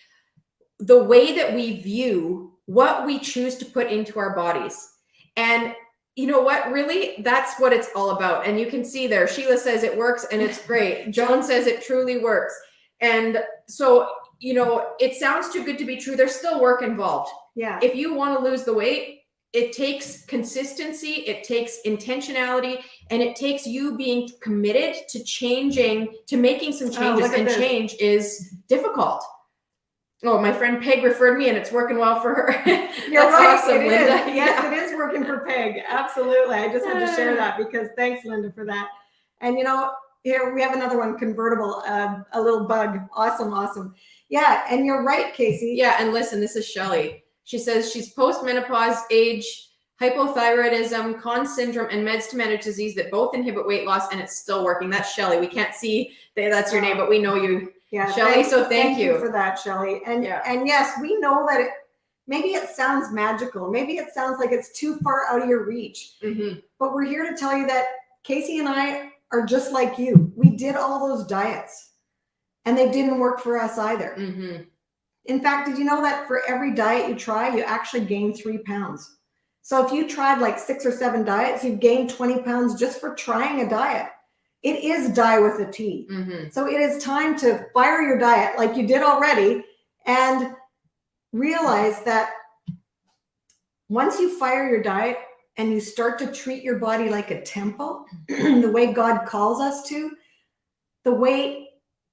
the way that we view what we choose to put into our bodies. And you know what? Really, that's what it's all about. And you can see there, Sheila says it works and it's great. Joan says it truly works. And so, you know, it sounds too good to be true. There's still work involved. Yeah. If you want to lose the weight, it takes consistency, it takes intentionality, and it takes you being committed to changing, to making some changes. And change is difficult. Oh, my friend Peg referred me, and it's working well for her. You're That's right. awesome, Linda. Yes, Yeah. it is working for Peg. Absolutely. I just had to share that because thanks, Linda, for that. And you know, here we have another one, convertible, a little bug. Awesome. Yeah, and you're right, Casey. Yeah, and listen, this is Shelley. She says she's post-menopause age, hypothyroidism, Conn's syndrome, and meds to manage disease that both inhibit weight loss, and it's still working. That's Shelly. We can't see that's your name, but we know you, Shelly. So thank you for that, Shelly. And yes, we know that maybe it sounds magical. Maybe it sounds like it's too far out of your reach. But we're here to tell you that Casey and I are just like you. We did all those diets, and they didn't work for us either. In fact, did you know that for every diet you try, you actually gain 3 pounds? So if you tried like 6 or 7 diets, you've gained 20 pounds just for trying a diet. It is die with a T. So it is time to fire your diet like you did already, and realize that once you fire your diet and you start to treat your body like a temple, the way God calls us to, the weight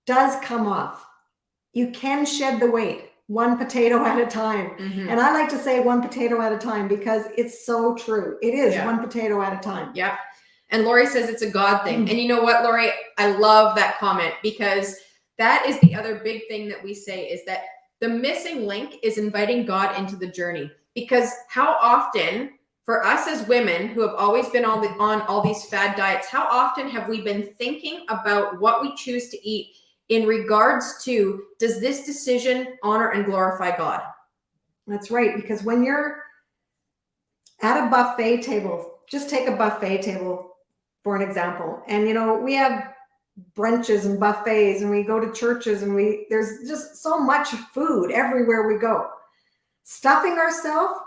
does come off. You can shed the weight 1 potato at a time. And I like to say 1 potato at a time because it's so true. It is 1 potato at a time. Yeah. And Lori says it's a God thing. And you know what, Lori? I love that comment, because that is the other big thing that we say, is that the missing link is inviting God into the journey. Because how often, for us as women who have always been on all these fad diets, how often have we been thinking about what we choose to eat in regards to, does this decision honor and glorify God? That's right. Because when you're at a buffet table, just take a buffet table for an example. And, we have brunches and buffets, and we go to churches, and there's just so much food everywhere we go. Stuffing ourselves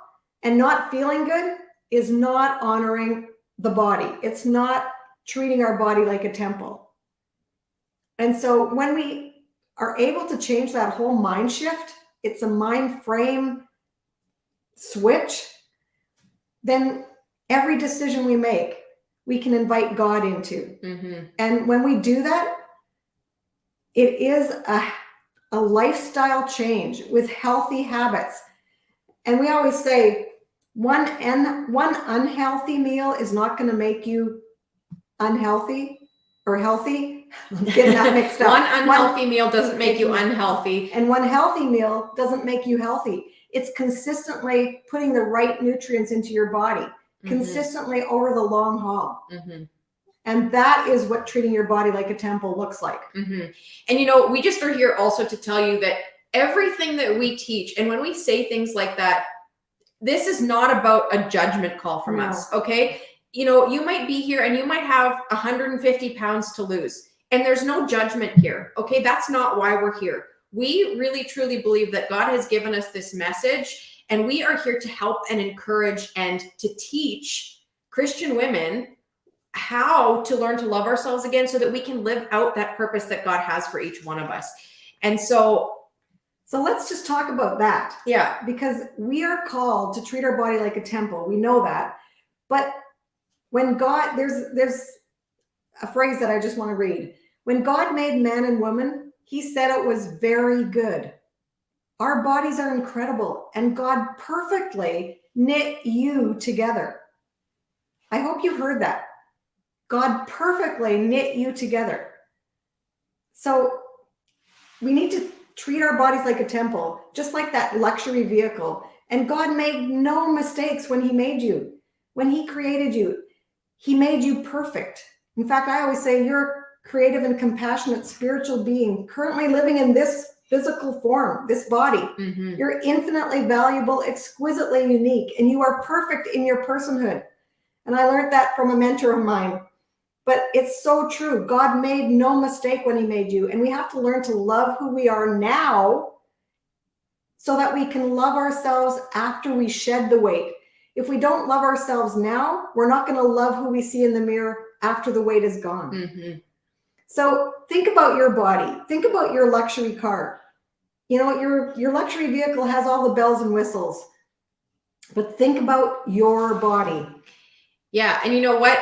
and not feeling good is not honoring the body. It's not treating our body like a temple. And so when we are able to change that whole mind shift, it's a mind frame switch, then every decision we make, we can invite God into. And when we do that, it is a lifestyle change with healthy habits. And we always say one unhealthy meal is not going to make you unhealthy or healthy. I'm getting that mixed up. One unhealthy meal doesn't make you unhealthy. And one healthy meal doesn't make you healthy. It's consistently putting the right nutrients into your body, consistently over the long haul. And that is what treating your body like a temple looks like. And we just are here also to tell you that everything that we teach, and when we say things like that, this is not about a judgment call from us, okay? You might be here and you might have 150 pounds to lose, and there's no judgment here, okay? That's not why we're here. We really, truly believe that God has given us this message, and we are here to help and encourage and to teach Christian women how to learn to love ourselves again, so that we can live out that purpose that God has for each one of us. And so let's just talk about that. Yeah. Because we are called to treat our body like a temple. We know that. But when God, there's a phrase that I just want to read. When God made man and woman, he said it was very good. Our bodies are incredible, and God perfectly knit you together. I hope you heard that. God perfectly knit you together. So we need to treat our bodies like a temple, just like that luxury vehicle. And God made no mistakes when he made you. When he created you, he made you perfect. In fact, I always say you're a creative and compassionate spiritual being currently living in this physical form, this body. You're infinitely valuable, exquisitely unique, and you are perfect in your personhood. And I learned that from a mentor of mine. But it's so true. God made no mistake when he made you. And we have to learn to love who we are now so that we can love ourselves after we shed the weight. If we don't love ourselves now, we're not going to love who we see in the mirror after the weight is gone. So think about your body. Think about your luxury car. Your luxury vehicle has all the bells and whistles. But think about your body. Yeah. And you know what?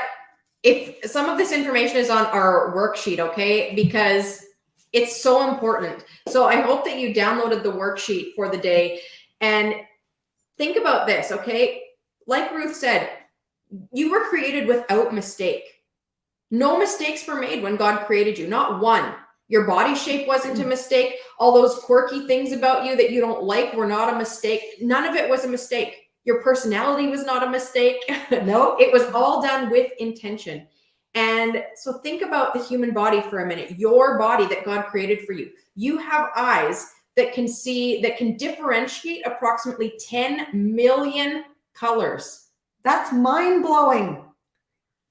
If some of this information is on our worksheet, okay, because it's so important. So I hope that you downloaded the worksheet for the day, and think about this, okay? Like Ruth said, you were created without mistake. No mistakes were made when God created you, not one. Your body shape wasn't a mistake. All those quirky things about you that you don't like were not a mistake. None of it was a mistake. Your personality was not a mistake. No, it was all done with intention. And so think about the human body for a minute. Your body that God created for you. You have eyes that can see, that can differentiate approximately 10 million colors. That's mind-blowing.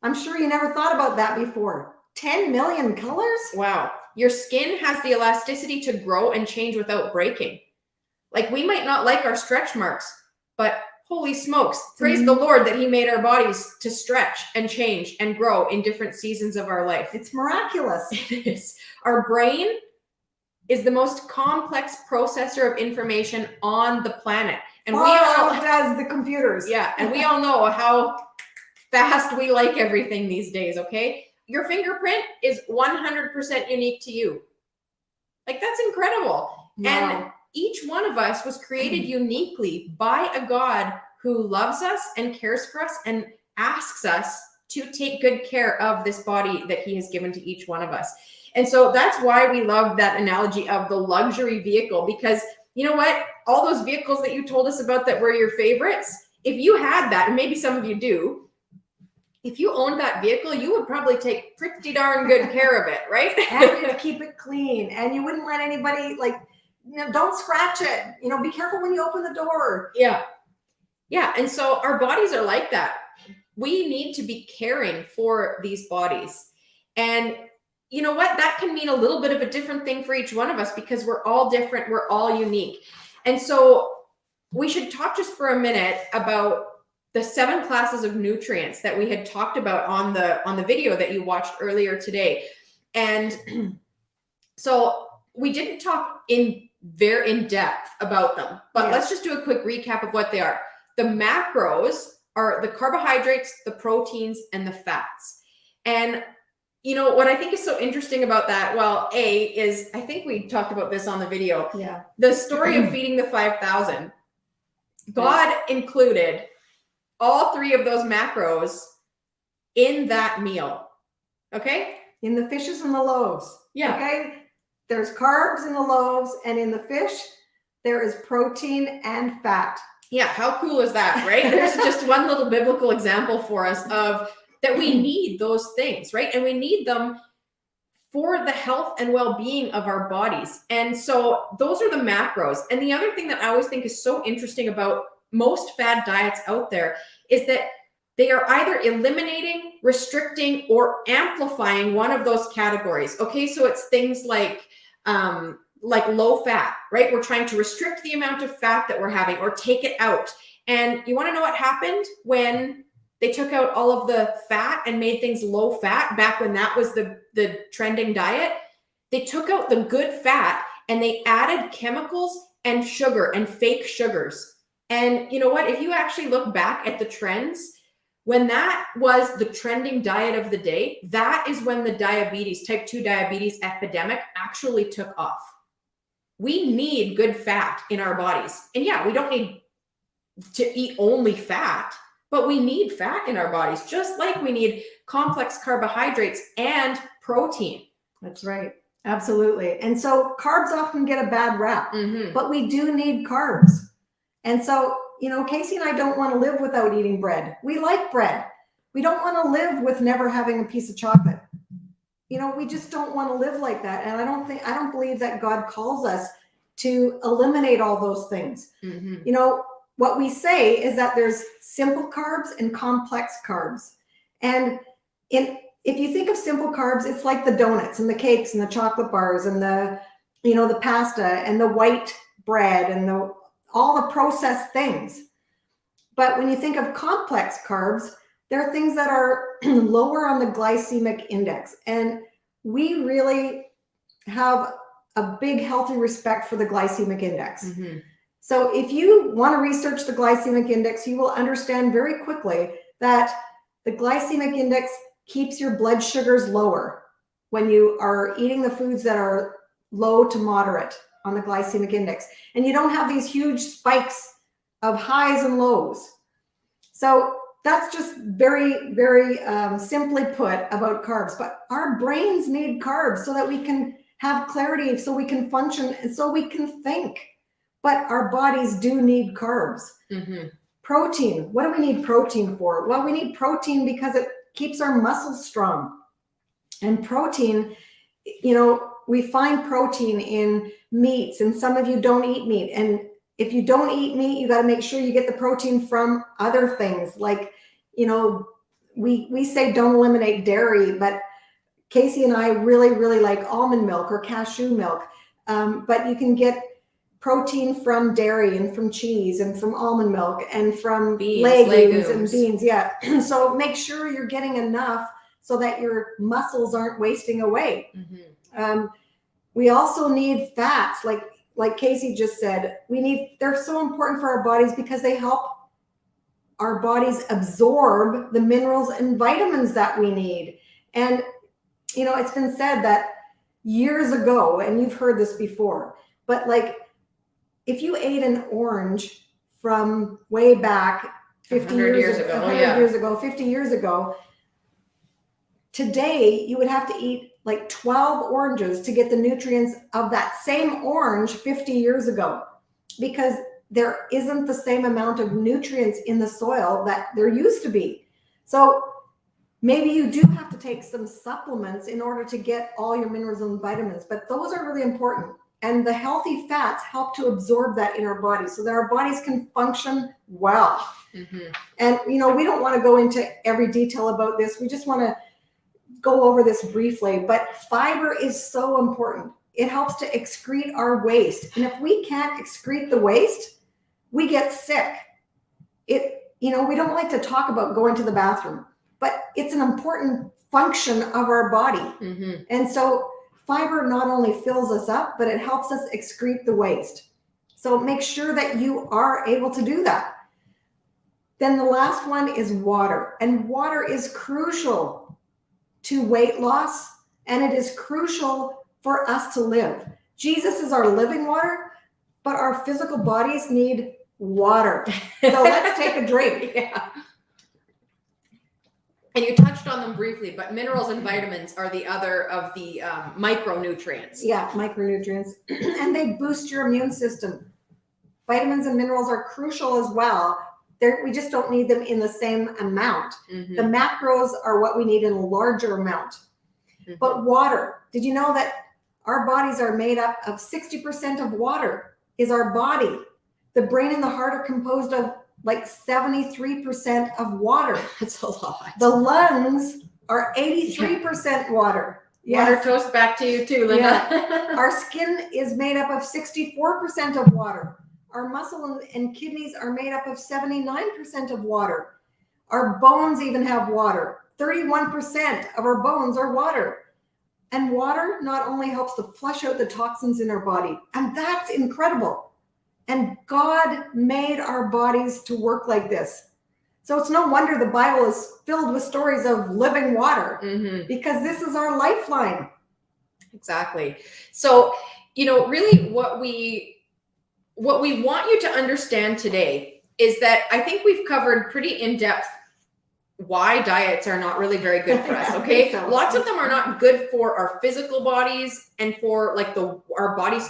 I'm sure you never thought about that before. 10 million colors? Wow. Your skin has the elasticity to grow and change without breaking. Like, we might not like our stretch marks, but holy smokes, praise the Lord that he made our bodies to stretch and change and grow in different seasons of our life. It's miraculous. It is. Our brain is the most complex processor of information on the planet. And we all does the computers. Yeah, and we all know how fast we like everything these days, okay? Your fingerprint is 100% unique to you. Like, that's incredible. Wow. And each one of us was created uniquely by a God who loves us and cares for us and asks us to take good care of this body that he has given to each one of us. And so that's why we love that analogy of the luxury vehicle, because you know what? All those vehicles that you told us about that were your favorites, if you had that, and maybe some of you do, if you owned that vehicle, you would probably take pretty darn good care of it, right? And you'd keep it clean, and you wouldn't let anybody, like, don't scratch it. Be careful when you open the door. Yeah. Yeah. And so our bodies are like that. We need to be caring for these bodies. And you know what? That can mean a little bit of a different thing for each one of us, because we're all different. We're all unique. And so we should talk just for a minute about the 7 classes of nutrients that we had talked about on the video that you watched earlier today. And so we didn't talk in depth about them, but let's just do a quick recap of what they are. The macros are the carbohydrates, the proteins, and the fats. And what I think is so interesting about that, well, is I think we talked about this on the video. Yeah. The story of feeding the 5,000. God included all 3 of those macros in that meal. Okay? In the fishes and the loaves. Yeah. Okay? There's carbs in the loaves, and in the fish, there is protein and fat. Yeah, how cool is that, right? There's just one little biblical example for us of that we need those things, right? And we need them for the health and well-being of our bodies. And so those are the macros. And the other thing that I always think is so interesting about most fad diets out there is that they are either eliminating, restricting, or amplifying one of those categories. Okay, so it's things like low fat, right? We're trying to restrict the amount of fat that we're having or take it out. And you want to know what happened when they took out all of the fat and made things low fat back when that was the trending diet? They took out the good fat and they added chemicals and sugar and fake sugars. And you know what? If you actually look back at the trends, when that was the trending diet of the day, that is when the type 2 diabetes epidemic actually took off. We need good fat in our bodies. And yeah, we don't need to eat only fat, but we need fat in our bodies, just like we need complex carbohydrates and protein. That's right. Absolutely. And so carbs often get a bad rap, but we do need carbs. And so, Casey and I don't want to live without eating bread. We like bread. We don't want to live with never having a piece of chocolate. We just don't want to live like that. And I don't believe that God calls us to eliminate all those things. What we say is that there's simple carbs and complex carbs. And if you think of simple carbs, it's like the donuts and the cakes and the chocolate bars and the pasta and the white bread and all the processed things. But when you think of complex carbs, they're things that are lower on the glycemic index. And we really have a big, healthy respect for the glycemic index. So if you want to research the glycemic index, you will understand very quickly that the glycemic index keeps your blood sugars lower when you are eating the foods that are low to moderate on the glycemic index. And you don't have these huge spikes of highs and lows. So that's just very, very simply put about carbs. But our brains need carbs so that we can have clarity so we can function and so we can think. But our bodies do need carbs. Protein. What do we need protein for? Well, we need protein because it keeps our muscles strong. And protein, you know, we find protein in meats, and some of you don't eat meat. And if you don't eat meat, you got to make sure you get the protein from other things. Like, you know, we say don't eliminate dairy, but Casey and I really, really like almond milk or cashew milk. But you can get protein from dairy and from cheese and from almond milk and from legumes and beans. Yeah. So make sure you're getting enough so that your muscles aren't wasting away. We also need fats, like Casey just said. They're so important for our bodies because they help our bodies absorb the minerals and vitamins that we need. And, you know, it's been said that years ago, and you've heard this before, but like if you ate an orange from way back 50 years ago, 100 years ago, 50 years ago, today you would have to eat like 12 oranges to get the nutrients of that same orange 50 years ago, because there isn't the same amount of nutrients in the soil that there used to be. So maybe you do have to take some supplements in order to get all your minerals and vitamins, but those are really important. And the healthy fats help to absorb that in our bodies so that our bodies can function well. And, you know, we don't want to go into every detail about this. We just want to go over this briefly, but fiber is so important. It helps to excrete our waste. And if we can't excrete the waste, we get sick. You know, we don't like to talk about going to the bathroom, but it's an important function of our body. And so fiber not only fills us up, but it helps us excrete the waste. So make sure that you are able to do that. Then the last one is water. And water is crucial to weight loss, and it is crucial for us to live. Jesus is our living water, but our physical bodies need water. So let's take a drink. And you touched on them briefly, but minerals and vitamins are the other of the micronutrients. Yeah, micronutrients. And they boost your immune system. Vitamins and minerals are crucial as well. We just don't need them in the same amount. The macros are what we need in a larger amount. But water, did you know that our bodies are made up of 60% of water is our body? The brain and the heart are composed of like 73% of water. That's a lot. The lungs are 83% water. Yes. Water toast back to you too, Linda. Our skin is made up of 64% of water. Our muscle and kidneys are made up of 79% of water. Our bones even have water. 31% of our bones are water. And water not only helps to flush out the toxins in our body, and that's incredible. And God made our bodies to work like this. So it's no wonder the Bible is filled with stories of living water, because this is our lifeline. Exactly. So, you know, really what we want you to understand today is that I think we've covered pretty in-depth why diets are not really very good for us. Okay. Lots of them are not good for our physical bodies and for like our bodies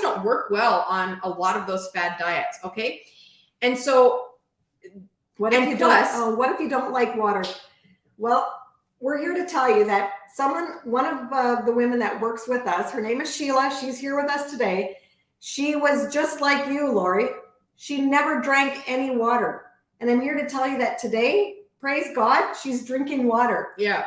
don't work well on a lot of those fad diets. Okay. And so what if you don't like water? Well, we're here to tell you that one of the women that works with us, her name is Sheila. She's here with us today. She was just like you, Lori. She never drank any water. And I'm here to tell you that today, praise God, she's drinking water. Yeah.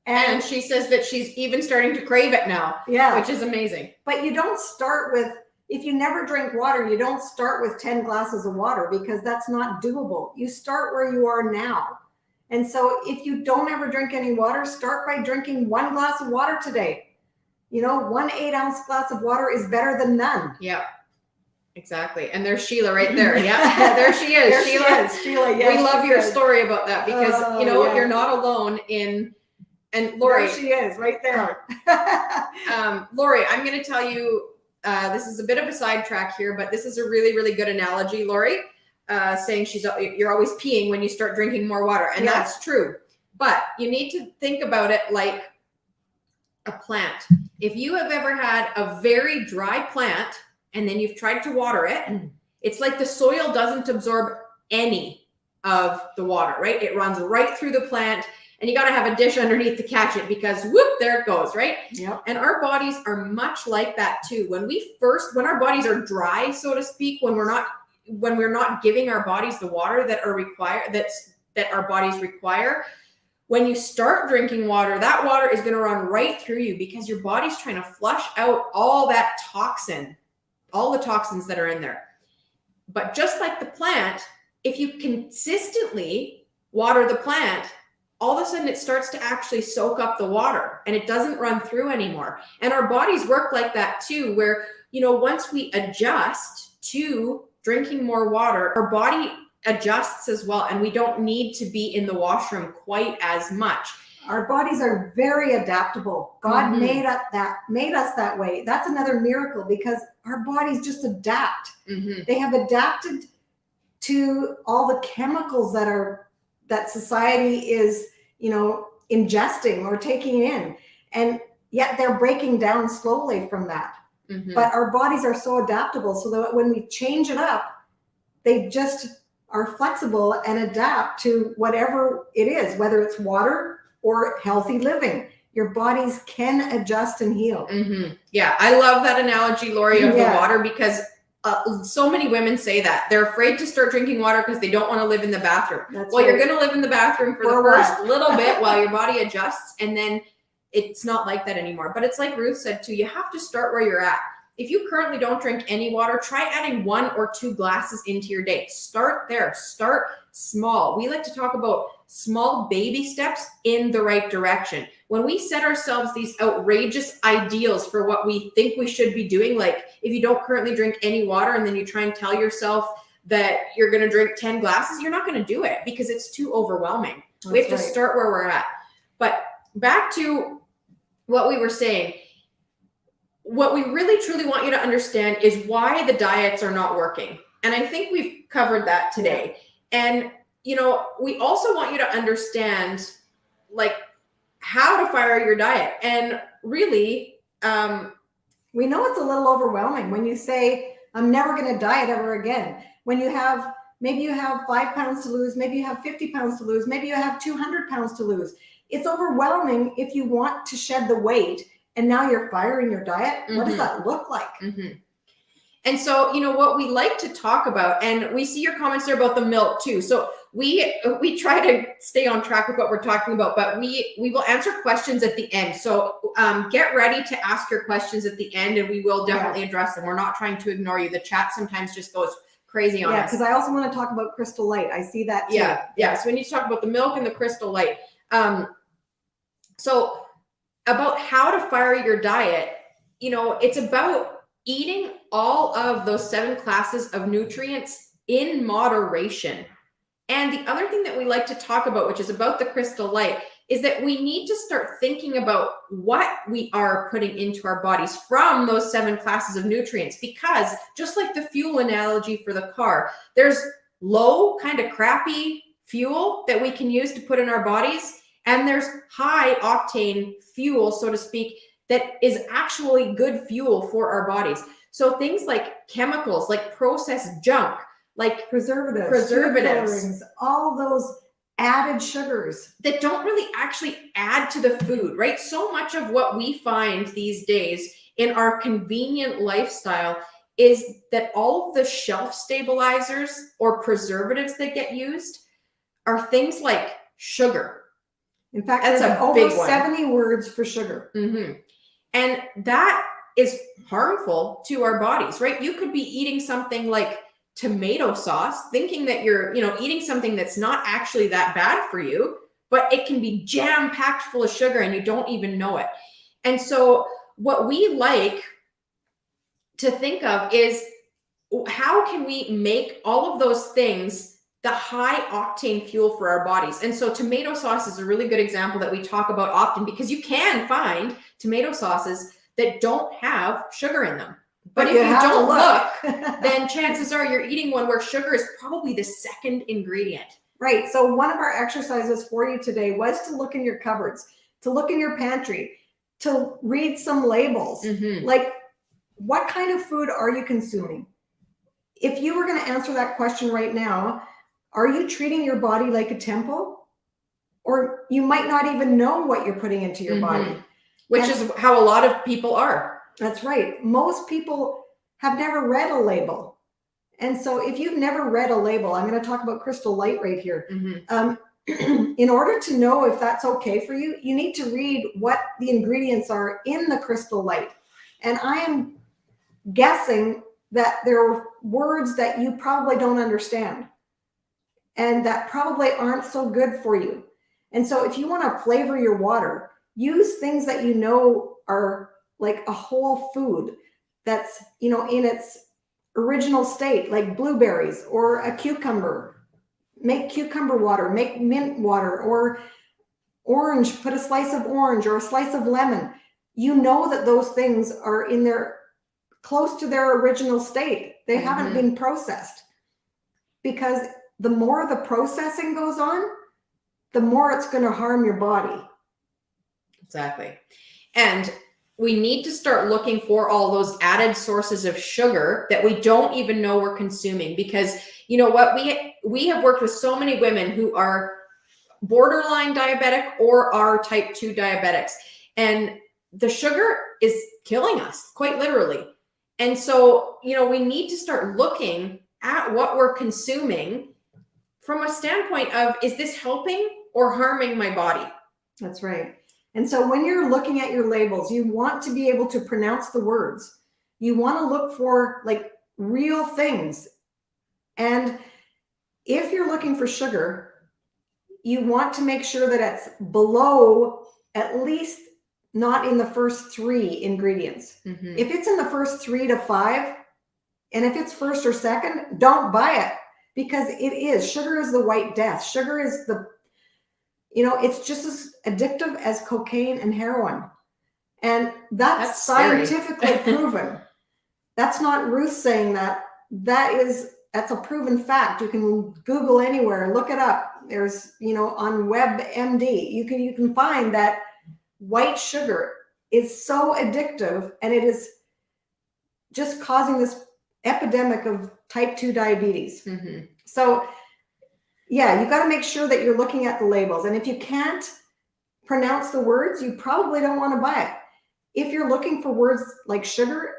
And she says that she's even starting to crave it now. Yeah. Which is amazing. But you don't start with, if you never drink water, you don't start with 10 glasses of water, because that's not doable. You start where you are now. And so if you don't ever drink any water, start by drinking 1 glass of water today. You know, 1 8-ounce glass of water is better than none. Yeah. Exactly. And there's Sheila right there. Yeah. There she is. There Sheila. Sheila, yes, we love your story about that, because, you know, you're not alone in, and Lori. There she is right there. Lori, I'm going to tell you, this is a bit of a sidetrack here, but this is a really, really good analogy, Lori, saying you're always peeing when you start drinking more water. And that's true. But you need to think about it like a plant. If you have ever had a very dry plant and then you've tried to water it, it's like the soil doesn't absorb any of the water, right? It runs right through the plant, and you got to have a dish underneath to catch it because whoop, there it goes, right? Yep. And our bodies are much like that too. When our bodies are dry, so to speak, when we're not giving our bodies the water that our bodies require, when you start drinking water, that water is going to run right through you because your body's trying to flush out all that toxin, all the toxins that are in there. But just like the plant, if you consistently water the plant, all of a sudden it starts to actually soak up the water and it doesn't run through anymore. And our bodies work like that too, where, once we adjust to drinking more water, our body adjusts as well, and we don't need to be in the washroom quite as much. Our bodies are very adaptable. God made us that way. That's another miracle because our bodies just adapt. They have adapted to all the chemicals that society is, ingesting or taking in, and yet they're breaking down slowly from that. But our bodies are so adaptable, so that when we change it up, they just are flexible and adapt to whatever it is, whether it's water or healthy living. Your bodies can adjust and heal. Yeah, I love that analogy, Lori, of the water, because so many women say that. They're afraid to start drinking water because they don't want to live in the bathroom. You're going to live in the bathroom for the first little bit while your body adjusts, and then it's not like that anymore. But it's like Ruth said too, you have to start where you're at. If you currently don't drink any water, try adding 1 or 2 glasses into your day. Start there. Start small. We like to talk about small baby steps in the right direction. When we set ourselves these outrageous ideals for what we think we should be doing, like if you don't currently drink any water and then you try and tell yourself that you're going to drink 10 glasses, you're not going to do it because it's too overwhelming. We have to start where we're at. But back to what we were saying. What we really truly want you to understand is why the diets are not working. And I think we've covered that today. And, we also want you to understand like how to fire your diet. And really, we know it's a little overwhelming when you say, I'm never going to diet ever again. When maybe you have 5 pounds to lose, maybe you have 50 pounds to lose, maybe you have 200 pounds to lose. It's overwhelming if you want to shed the weight. And now you're firing your diet. What does that look like? And so, what we like to talk about, and we see your comments there about the milk too. So we try to stay on track with what we're talking about, but we will answer questions at the end. So get ready to ask your questions at the end, and we will definitely address them. We're not trying to ignore you. The chat sometimes just goes crazy on us. Yeah, because I also want to talk about Crystal Light. I see that too. Yeah. So we need to talk about the milk and the Crystal Light. So about how to fire your diet, it's about eating all of those 7 classes of nutrients in moderation. And the other thing that we like to talk about, which is about the Crystal Light, is that we need to start thinking about what we are putting into our bodies from those 7 classes of nutrients. Because just like the fuel analogy for the car, there's low, kind of crappy fuel that we can use to put in our bodies. And there's high octane fuel, so to speak, that is actually good fuel for our bodies. So things like chemicals, like processed junk, like preservatives, all those added sugars that don't really actually add to the food, right? So much of what we find these days in our convenient lifestyle is that all of the shelf stabilizers or preservatives that get used are things like sugar. In fact, that's there's a big over 70 words for sugar. And that is harmful to our bodies, right? You could be eating something like tomato sauce, thinking that you're, eating something that's not actually that bad for you, but it can be jam-packed full of sugar and you don't even know it. And so what we like to think of is how can we make all of those things the high octane fuel for our bodies. And so tomato sauce is a really good example that we talk about often because you can find tomato sauces that don't have sugar in them. But if you don't look, then chances are you're eating one where sugar is probably the second ingredient. Right. So one of our exercises for you today was to look in your cupboards, to look in your pantry. to read some labels. Mm-hmm. Like, what kind of food are you consuming? If you were going to answer that question right now, are you treating your body like a temple? Or you might not even know what you're putting into your body. Which is how a lot of people are. That's right. Most people have never read a label. And so if you've never read a label, I'm going to talk about Crystal Light right here. In order to know if that's okay for you, you need to read what the ingredients are in the Crystal Light. And I am guessing that there are words that you probably don't understand and that probably aren't so good for you. And so if you want to flavor your water, use things that you know are like a whole food that's, you know, in its original state, like blueberries or a cucumber. Make cucumber water, make mint water, or orange, put a slice of orange or a slice of lemon. You know that those things are in their close to their original state. They haven't been processed, because the more the processing goes on, the more it's going to harm your body. Exactly. And we need to start looking for all those added sources of sugar that we don't even know we're consuming, because you know what, we have worked with so many women who are borderline diabetic or are type 2 diabetics, and the sugar is killing us, quite literally. And so, you know, we need to start looking at what we're consuming from a standpoint of, is this helping or harming my body? That's right. And so when you're looking at your labels, you want to be able to pronounce the words. You want to look for like real things. And if you're looking for sugar, you want to make sure that it's below, at least not in the first 3 ingredients. If it's in the first 3 to 5, and if it's first or second, don't buy it, because it is. Sugar is the white death. Sugar is the, you know, it's just as addictive as cocaine and heroin. And that's scientifically proven. That's not Ruth saying that. That's a proven fact. You can Google anywhere, look it up. There's, you know, on WebMD, you can find that white sugar is so addictive, and it is just causing this epidemic of type 2 diabetes. So yeah, you got to make sure that you're looking at the labels. And if you can't pronounce the words, you probably don't want to buy it. If you're looking for words like sugar,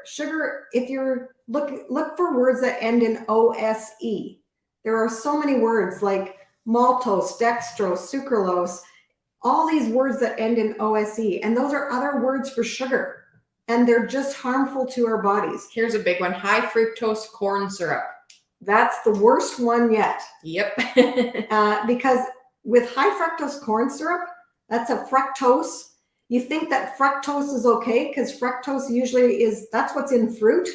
if you're look for words that end in OSE. There are so many words like maltose, dextrose, sucralose, all these words that end in OSE, and those are other words for sugar, and they're just harmful to our bodies. Here's a big one: high fructose corn syrup. That's the worst one yet. Yep. Because with high fructose corn syrup, that's a fructose. You think that fructose is okay because fructose usually is, that's what's in fruit.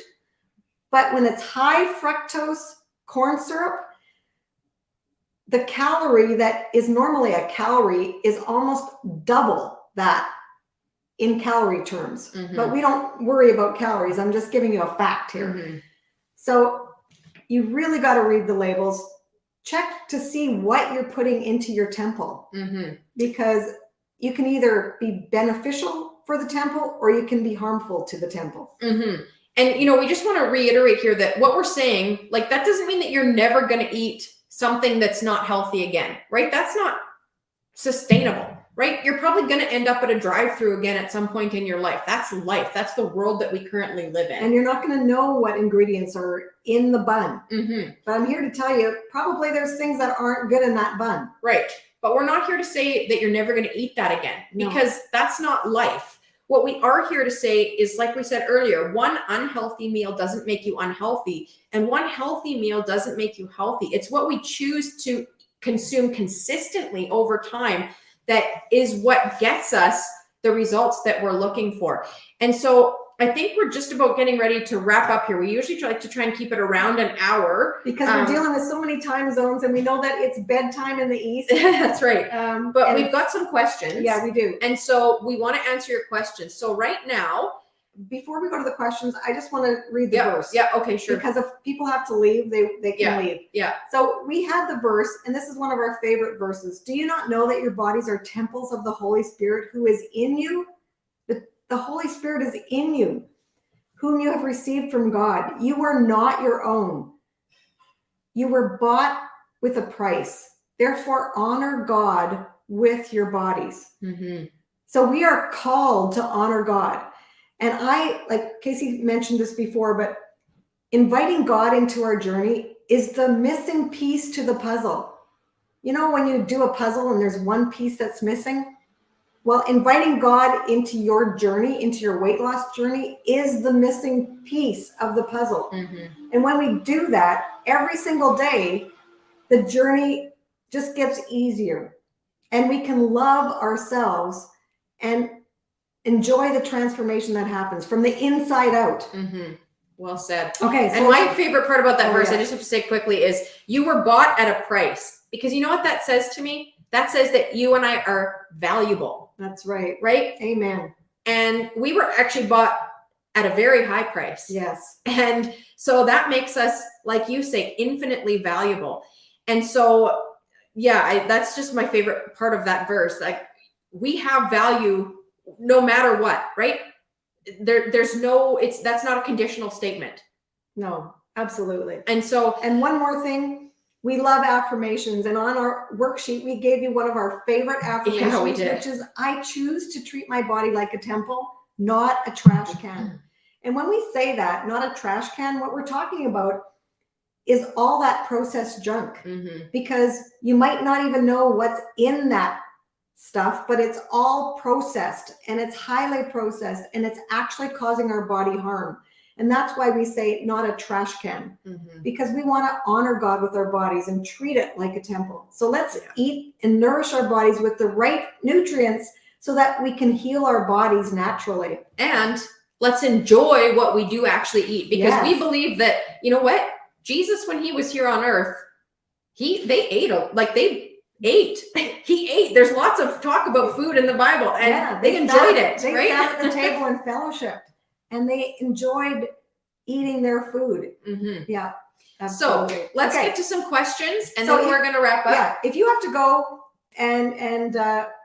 But when it's high fructose corn syrup, the calorie that is normally a calorie is almost double that in calorie terms. But we don't worry about calories. I'm just giving you a fact here. So you really got to read the labels. Check to see what you're putting into your temple, because you can either be beneficial for the temple or you can be harmful to the temple. And, you know, we just want to reiterate here that what we're saying, like, that doesn't mean that you're never going to eat something that's not healthy again, right? That's not sustainable, right? You're probably going to end up at a drive-through again at some point in your life. That's life. That's the world that we currently live in. And you're not going to know what ingredients are in the bun. But I'm here to tell you, probably there's things that aren't good in that bun. Right. But we're not here to say that you're never going to eat that again, because that's not life. What we are here to say is, like we said earlier, one unhealthy meal doesn't make you unhealthy, and one healthy meal doesn't make you healthy. It's what we choose to consume consistently over time that is what gets us the results that we're looking for. And so I think we're just about getting ready to wrap up here. We usually like to try and keep it around an hour, because we're dealing with so many time zones, and we know that it's bedtime in the East. That's right. But we've got some questions. Yeah, we do. And so we want to answer your questions. So right now, before we go to the questions, I just want to read the verse. Yeah, okay, sure. Because if people have to leave, they can leave. Yeah. So we had the verse, and this is one of our favorite verses. Do you not know that your bodies are temples of the Holy Spirit who is in you? the Holy Spirit is in you, whom you have received from God. You are not your own. You were bought with a price. Therefore, honor God with your bodies. Mm-hmm. So we are called to honor God. And like Casey mentioned this before, but inviting God into our journey is the missing piece to the puzzle. You know, when you do a puzzle and there's one piece that's missing? Well, inviting God into your journey, into your weight loss journey, is the missing piece of the puzzle. Mm-hmm. And when we do that every single day, the journey just gets easier. And we can love ourselves and enjoy the transformation that happens from the inside out. Mm-hmm. Well said. Okay. And my favorite part about that verse, yeah. I just have to say quickly, is you were bought at a price. Because you know what that says to me? That says that you and I are valuable. That's right. Right? Amen. And we were actually bought at a very high price. Yes. And so that makes us, like you say, infinitely valuable. And so, yeah, that's just my favorite part of that verse. Like, we have value no matter what, right? There's no, that's not a conditional statement. No, absolutely. And so, and one more thing, we love affirmations. And on our worksheet, we gave you one of our favorite affirmations, yeah, we did. which is, I choose to treat my body like a temple, not a trash can. And when we say that, not a trash can, what we're talking about is all that processed junk. Mm-hmm. Because you might not even know what's in that stuff, but it's all processed and it's highly processed and it's actually causing our body harm. And that's why we say not a trash can, mm-hmm. because we want to honor God with our bodies and treat it like a temple. So let's eat and nourish our bodies with the right nutrients so that we can heal our bodies naturally. And let's enjoy what we do actually eat, because we believe that, you know what? Jesus, when he was here on earth, they ate. He ate. There's lots of talk about food in the Bible, and they enjoyed it. They right? sat at the table and fellowshiped, and they enjoyed eating their food. Mm-hmm. Yeah. Absolutely. So let's get to some questions, and then we're going to wrap up. Yeah. If you have to go, and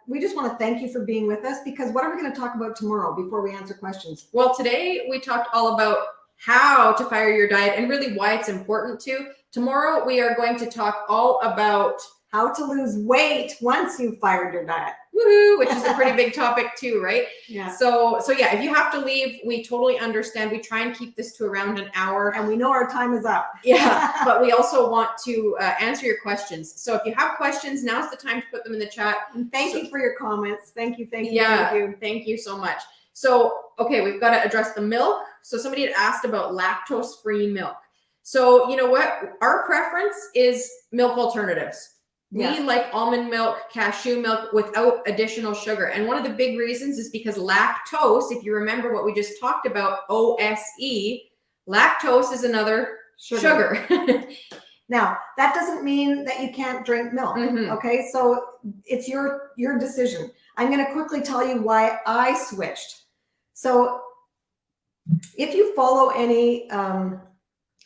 we just want to thank you for being with us, because what are we going to talk about tomorrow before we answer questions? Well, today we talked all about how to fire your diet and really why it's important to. Tomorrow we are going to talk all about how to lose weight once you've fired your diet. Woohoo, which is a pretty big topic too, right? Yeah. So yeah, if you have to leave, we totally understand. We try and keep this to around an hour. And we know our time is up. Yeah, but we also want to answer your questions. So if you have questions, now's the time to put them in the chat. And thank you for your comments. Thank you. Thank you so much. So, okay, we've got to address the milk. So somebody had asked about lactose-free milk. So you know what? Our preference is milk alternatives. We like almond milk, cashew milk without additional sugar. And one of the big reasons is because lactose, if you remember what we just talked about, OSE, lactose is another sugar. Now, that doesn't mean that you can't drink milk. Mm-hmm. Okay, so it's your decision. I'm going to quickly tell you why I switched. So if you follow any,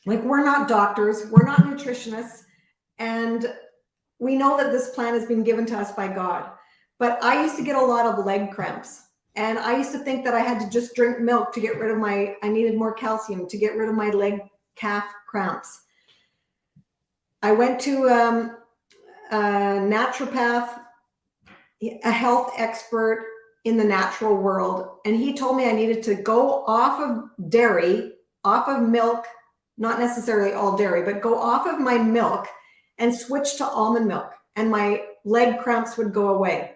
we're not doctors, we're not nutritionists, and we know that this plan has been given to us by God. But I used to get a lot of leg cramps. And I used to think that I had to just drink milk to get rid of I needed more calcium to get rid of my leg calf cramps. I went to a naturopath, a health expert in the natural world. And he told me I needed to go off of dairy, off of milk, not necessarily all dairy, but go off of my milk and switch to almond milk, and my leg cramps would go away.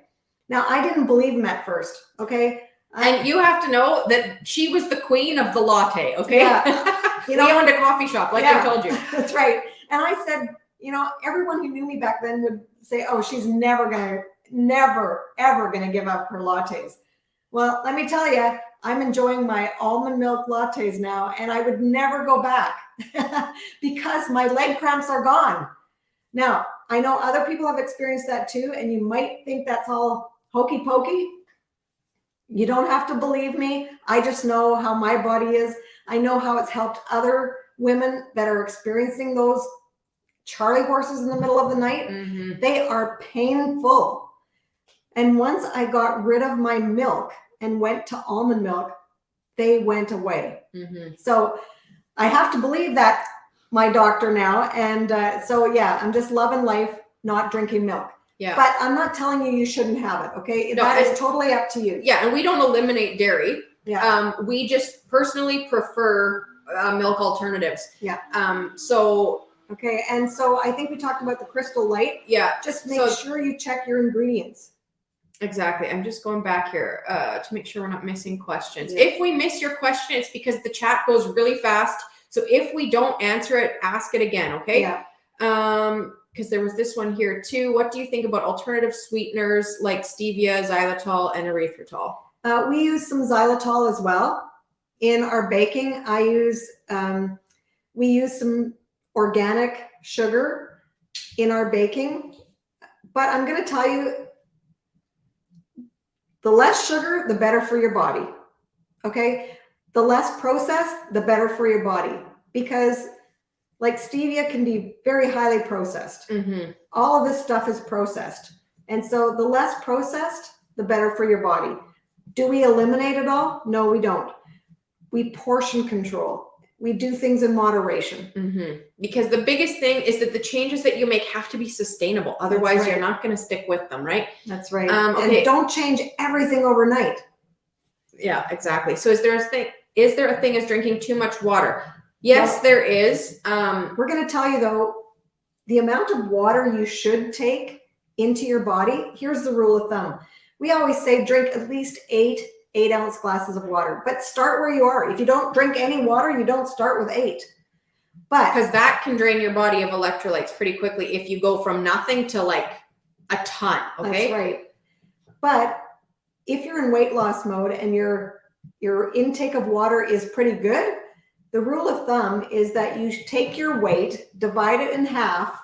Now, I didn't believe him at first, okay? And you have to know that she was the queen of the latte, okay? Yeah. We owned a coffee shop, like I told you. That's right. And I said, everyone who knew me back then would say, oh, she's never, ever going to give up her lattes. Well, let me tell you, I'm enjoying my almond milk lattes now, and I would never go back because my leg cramps are gone. Now, I know other people have experienced that too, and you might think that's all hokey pokey. You don't have to believe me. I just know how my body is. I know how it's helped other women that are experiencing those Charlie horses in the middle of the night. Mm-hmm. They are painful. And once I got rid of my milk, and went to almond milk, they went away. Mm-hmm. So I have to believe that my doctor now. And so, yeah, I'm just loving life, not drinking milk. Yeah. But I'm not telling you shouldn't have it. Okay. No, that is totally up to you. Yeah. And we don't eliminate dairy. Yeah. We just personally prefer milk alternatives. Yeah. So. Okay. And so I think we talked about the Crystal Light. Yeah. Just make sure you check your ingredients. Exactly. I'm just going back here to make sure we're not missing questions. Yeah. If we miss your question, it's because the chat goes really fast. So if we don't answer it, ask it again. Okay. Yeah. Because there was this one here too. What do you think about alternative sweeteners like stevia, xylitol, and erythritol? We use some xylitol as well in our baking. We use some organic sugar in our baking, but I'm going to tell you, the less sugar, the better for your body. Okay. The less processed, the better for your body, because like stevia can be very highly processed. Mm-hmm. All of this stuff is processed. And so the less processed, the better for your body. Do we eliminate it all? No, we don't. We portion control. We do things in moderation. Mm-hmm. Because the biggest thing is that the changes that you make have to be sustainable. Otherwise, you're not going to stick with them, right? That's right. Okay. And don't change everything overnight. Yeah, exactly. So is there a thing as drinking too much water? Yes, there is. We're going to tell you though, the amount of water you should take into your body. Here's the rule of thumb. We always say drink at least 8-ounce glasses of water, but start where you are. If you don't drink any water, you don't start with 8. But because that can drain your body of electrolytes pretty quickly if you go from nothing to like a ton. Okay. That's right. But if you're in weight loss mode and your intake of water is pretty good, the rule of thumb is that you take your weight, divide it in half,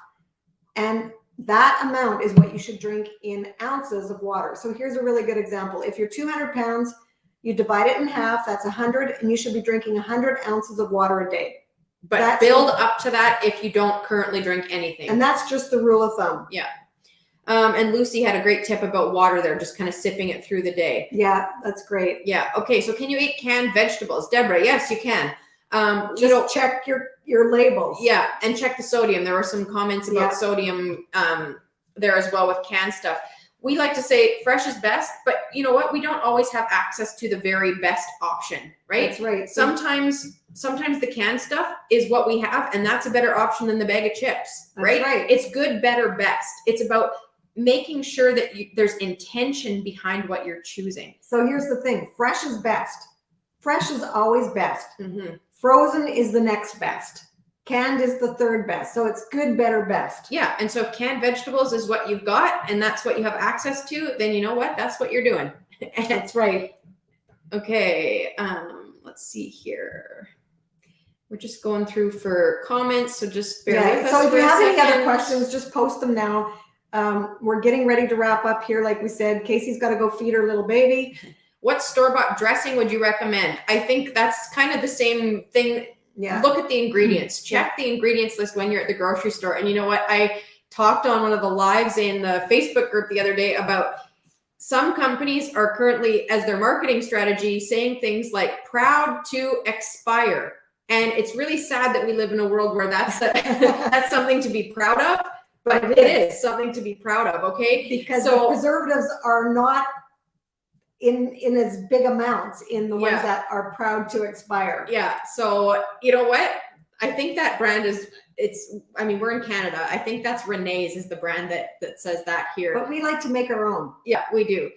and that amount is what you should drink in ounces of water. So here's a really good example. If you're 200 pounds, you divide it in half, that's 100, and you should be drinking 100 ounces of water a day. But build up to that if you don't currently drink anything. And that's just the rule of thumb. Yeah. And Lucy had a great tip about water there, just kind of sipping it through the day. Yeah, that's great. Yeah. Okay. So can you eat canned vegetables? Deborah, yes, you can. Just check your labels. Yeah. And check the sodium. There were some comments about sodium there as well with canned stuff. We like to say fresh is best, but you know what? We don't always have access to the very best option, right? That's right. Sometimes the canned stuff is what we have, and that's a better option than the bag of chips, right? That's right. It's good, better, best. It's about making sure that there's intention behind what you're choosing. So here's the thing. Fresh is best. Fresh is always best. Mm-hmm. Frozen is the next best. Canned is the third best. So it's good, better, best. Yeah. And so if canned vegetables is what you've got and that's what you have access to, then you know what? That's what you're doing. That's right. Okay. Let's see here. We're just going through for comments. So just bear with us. So if you have any second. other questions, just post them now. We're getting ready to wrap up here. Like we said, Casey's got to go feed her little baby. What store-bought dressing would you recommend? I think that's kind of the same thing. Yeah. Look at the ingredients. Check the ingredients list when you're at the grocery store. And you know what? I talked on one of the lives in the Facebook group the other day about some companies are currently, as their marketing strategy, saying things like proud to expire. And it's really sad that we live in a world where that's something to be proud of. But it is something to be proud of, okay? Because the preservatives are not in as big amounts in the ones that are proud to expire. Yeah. So you know what? I think that brand we're in Canada. I think that's Renee's is the brand that says that here. But we like to make our own. Yeah, we do.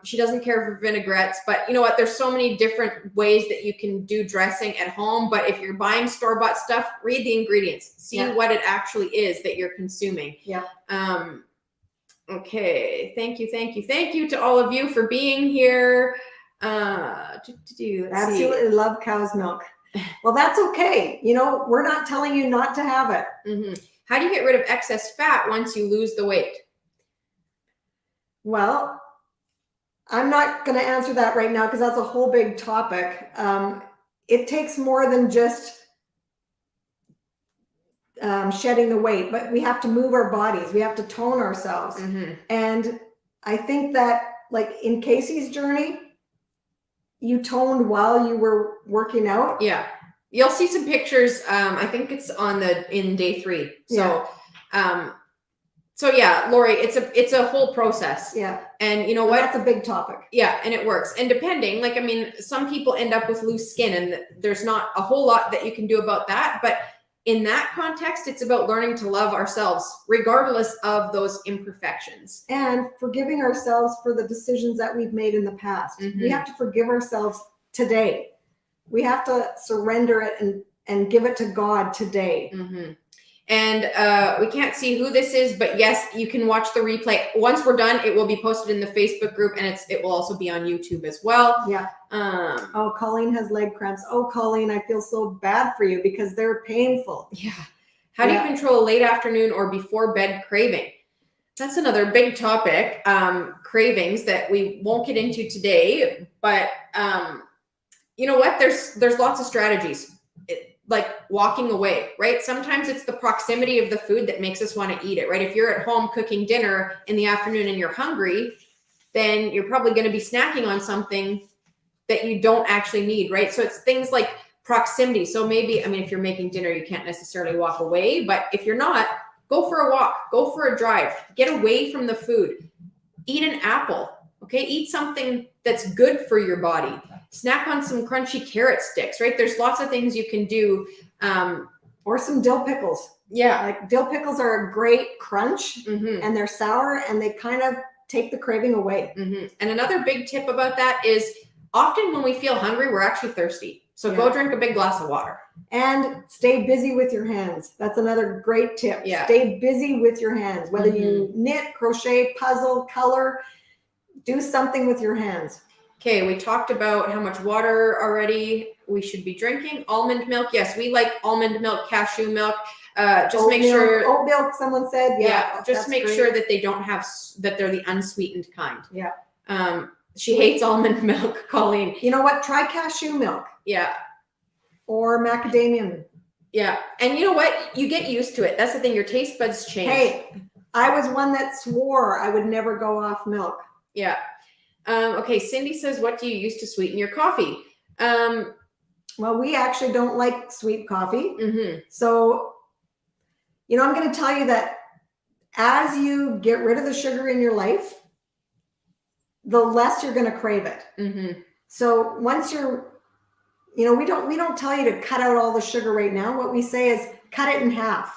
She doesn't care for vinaigrettes, but you know what? There's so many different ways that you can do dressing at home. But if you're buying store-bought stuff, read the ingredients, see what it actually is that you're consuming. Yeah. Okay. Thank you to all of you for being here. Absolutely love cow's milk. Well, that's okay. You know, we're not telling you not to have it. Mm-hmm. How do you get rid of excess fat once you lose the weight? Well, I'm not going to answer that right now because that's a whole big topic. It takes more than just shedding the weight, but we have to move our bodies. We have to tone ourselves. Mm-hmm. And I think that like in Casey's journey, you toned while you were working out. Yeah. You'll see some pictures. I think it's in day 3. So, so yeah, Lori, it's a whole process. Yeah. And you know what? That's a big topic. Yeah. And it works. And depending, like, I mean, some people end up with loose skin and there's not a whole lot that you can do about that. But in that context, it's about learning to love ourselves, regardless of those imperfections. And forgiving ourselves for the decisions that we've made in the past. We have to forgive ourselves today. We have to surrender it and give it to God today. And we can't see who this is, but yes, you can watch the replay. Once we're done, it will be posted in the Facebook group, and it will also be on YouTube as well. Yeah. Oh, Colleen has leg cramps. Oh, Colleen, I feel so bad for you because they're painful. Yeah. How do you control a late afternoon or before bed craving? That's another big topic, cravings that we won't get into today. But you know what? There's lots of strategies. Like walking away, right? Sometimes it's the proximity of the food that makes us want to eat it, right? If you're at home cooking dinner in the afternoon and you're hungry, then you're probably going to be snacking on something that you don't actually need, right? So it's things like proximity. So maybe, I mean, if you're making dinner, you can't necessarily walk away, but if you're not, go for a walk, go for a drive, get away from the food, eat an apple, okay? Eat something that's good for your body. Snack on some crunchy carrot sticks, right? There's lots of things you can do. Or some dill pickles. Yeah. Like dill pickles are a great crunch and they're sour and they kind of take the craving away. And another big tip about that is often when we feel hungry, we're actually thirsty. So go drink a big glass of water. And stay busy with your hands. That's another great tip. Yeah. Stay busy with your hands. Whether you knit, crochet, puzzle, color, do something with your hands. Okay, we talked about how much water already we should be drinking. Almond milk, yes, we like almond milk, cashew milk. Just oat make milk, sure. Oat milk, someone said. Yeah, just make sure that they don't have, that they're the unsweetened kind. Yeah. She hates almond milk, Colleen. You know what? Try cashew milk. Yeah. Or macadamia. Yeah. And you know what? You get used to it. That's the thing. Your taste buds change. Hey, I was one that swore I would never go off milk. Yeah. Okay, Cindy says, what do you use to sweeten your coffee? Well, we actually don't like sweet coffee. So, you know, I'm going to tell you that as you get rid of the sugar in your life, the less you're going to crave it. So once you're, you know, we don't tell you to cut out all the sugar right now. What we say is cut it in half.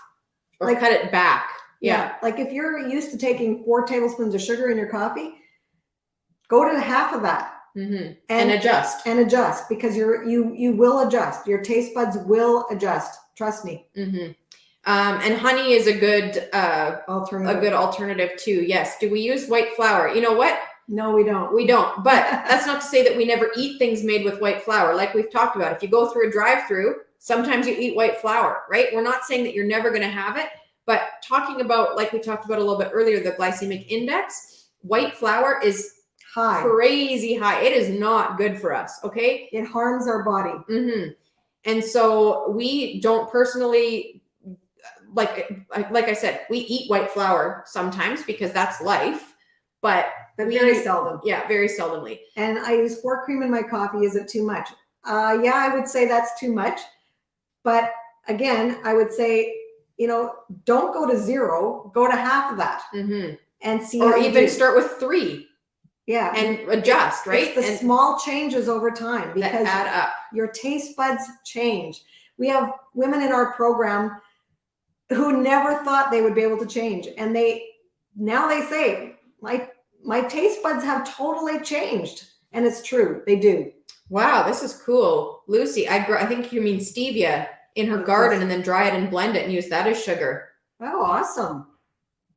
Or like cut it back. Yeah. Like if you're used to taking 4 tablespoons of sugar in your coffee, go to half of that and adjust. And adjust because you will adjust. Your taste buds will adjust. Trust me. And honey is a good alternative too. Yes. Do we use white flour? You know what? No, we don't. We don't. But that's not to say that we never eat things made with white flour. Like we've talked about, if you go through a drive-through, sometimes you eat white flour, right? We're not saying that you're never going to have it, but talking about, like we talked about a little bit earlier, the glycemic index, white flour is high, crazy high. It is not good for us. Okay. It harms our body. And so we don't personally, like I said, we eat white flour sometimes because that's life, but very seldom. Yeah, very seldomly. And I use 4 cream in my coffee. Is it too much? Yeah, I would say that's too much. But again, I would say, you know, don't go to 0, go to half of that. And see. Or even start with 3. Yeah. And adjust, right? It's the small changes over time because add up. Your taste buds change. We have women in our program who never thought they would be able to change. And now they say, my taste buds have totally changed. And it's true. They do. Wow, this is cool. Lucy, I think you mean stevia in her garden and then dry it and blend it and use that as sugar. Oh, awesome.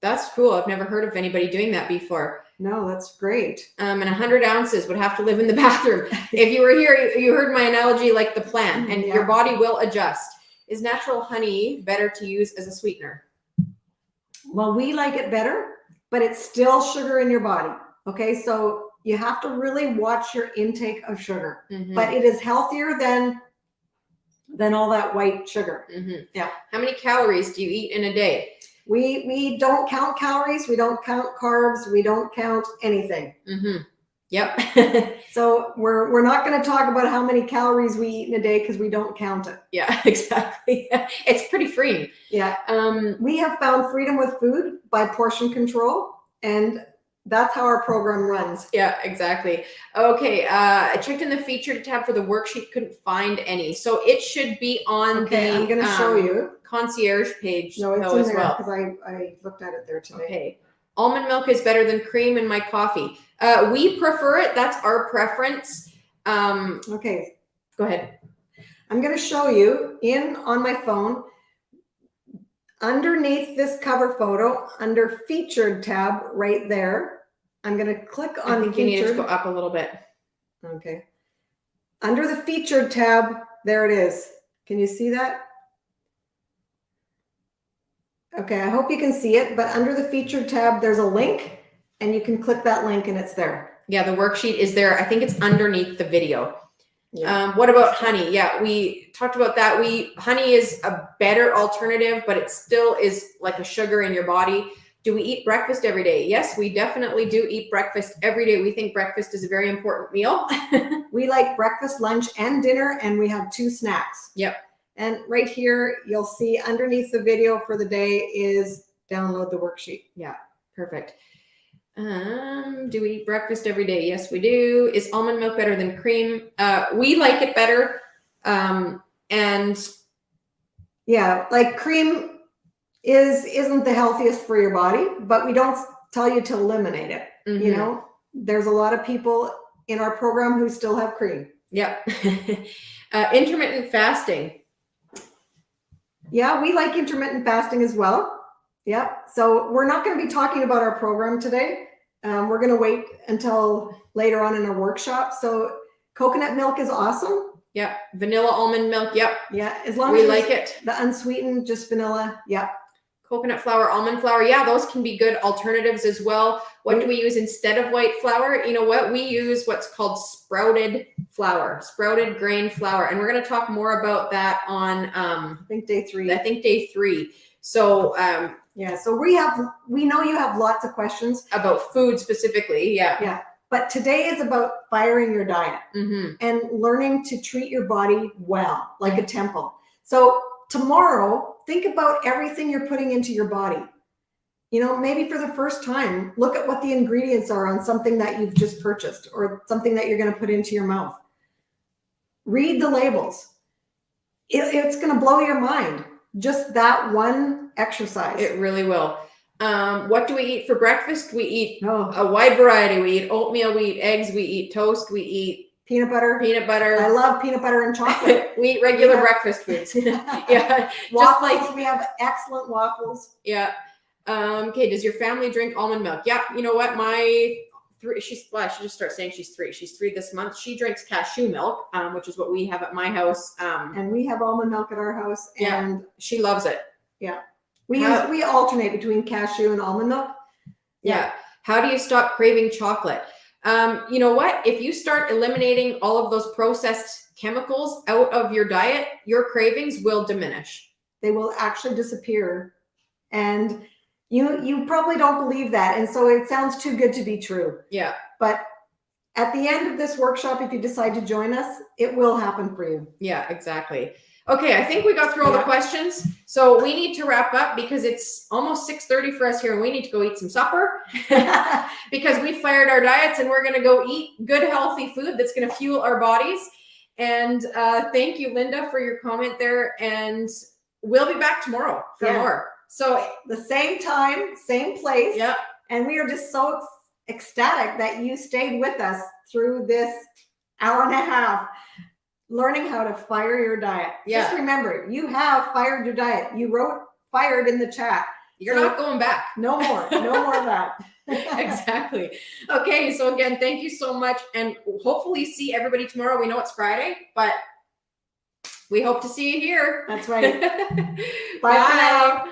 That's cool. I've never heard of anybody doing that before. No, that's great. And 100 ounces would have to live in the bathroom. If you were here, you heard my analogy like the plant, and your body will adjust. Is natural honey better to use as a sweetener? Well, we like it better, but it's still sugar in your body. Okay, so you have to really watch your intake of sugar. But it is healthier than all that white sugar. Yeah. How many calories do you eat in a day? We don't count calories. We don't count carbs. We don't count anything. Yep. So we're not going to talk about how many calories we eat in a day because we don't count it. Yeah, exactly. It's pretty freeing. Yeah. We have found freedom with food by portion control, and that's how our program runs. Yeah, exactly. Okay. I checked in the featured tab for the worksheet, couldn't find any. So it should be on the I'm going to show you. concierge page No, it's though, in as there well. because I looked at it there today. Okay. Almond milk is better than cream in my coffee. We prefer it. That's our preference. Okay. Go ahead. I'm going to show you on my phone. Underneath this cover photo, under featured tab right there, I'm going to click on I think featured. you need to go up a little bit. Okay. Under the featured tab, there it is. Can you see that? Okay, I hope you can see it, but under the featured tab, there's a link and you can click that link and it's there. Yeah, the worksheet is there. I think it's underneath the video. Yeah. What about honey? Yeah, we talked about that. Honey is a better alternative, but it still is like a sugar in your body. Do we eat breakfast every day? Yes, we definitely do eat breakfast every day. We think breakfast is a very important meal. We like breakfast, lunch, and dinner, and we have 2 snacks. Yep. And right here, you'll see underneath the video for the day is download the worksheet. Yeah, perfect. Do we eat breakfast every day? Yes, we do. Is almond milk better than cream? We like it better. And yeah, like cream isn't the healthiest for your body, but we don't tell you to eliminate it. mm-hmm. You know, there's a lot of people in our program who still have cream. Yep. Intermittent fasting. Yeah, we like intermittent fasting as well. Yep. So we're not going to be talking about our program today. We're going to wait until later on in our workshop. So coconut milk is awesome. Yep. Vanilla almond milk. Yep. Yeah. As long we as like it. The unsweetened, just vanilla. Yep. Coconut flour, almond flour. Yeah, those can be good alternatives as well. What do we use instead of white flour? You know what? We use what's called sprouted flour, sprouted grain flour. And we're going to talk more about that on, I think day 3. I think day 3. So, yeah, so we know you have lots of questions about food specifically. Yeah. Yeah. But today is about firing your diet mm-hmm. and learning to treat your body well, like a temple. So tomorrow, think about everything you're putting into your body. You know, maybe for the first time, look at what the ingredients are on something that you've just purchased or something that you're going to put into your mouth. Read the labels. It's going to blow your mind. Just that one exercise. It really will. What do we eat for breakfast? We eat Oh. a wide variety. We eat oatmeal, we eat eggs, we eat toast, we eat peanut butter. I love peanut butter and chocolate. We eat regular breakfast foods. Yeah. Waffles, just like we have excellent waffles. Yeah. Okay. Does your family drink almond milk? Yeah. You know what? My 3, I should just start saying she's 3. She's 3 this month. She drinks cashew milk, which is what we have at my house. And we have almond milk at our house. And she loves it. Yeah. We alternate between cashew and almond milk. Yeah. How do you stop craving chocolate? You know what? If you start eliminating all of those processed chemicals out of your diet, your cravings will diminish. They will actually disappear. And you probably don't believe that. And so it sounds too good to be true. Yeah. But at the end of this workshop, if you decide to join us, it will happen for you. Yeah, exactly. Okay, I think we got through all the questions. So we need to wrap up because it's almost 6:30 for us here and we need to go eat some supper because we fired our diets and we're going to go eat good, healthy food that's going to fuel our bodies. And thank you, Linda, for your comment there. And we'll be back tomorrow for more. So the same time, same place. Yeah. And we are just so ecstatic that you stayed with us through this hour and a half, learning how to fire your diet. Yeah. Just remember, you have fired your diet. You wrote fired in the chat. You're not going back. No more. No more of that. Exactly. Okay. So again, thank you so much. And hopefully see everybody tomorrow. We know it's Friday, but we hope to see you here. That's right. Bye for now.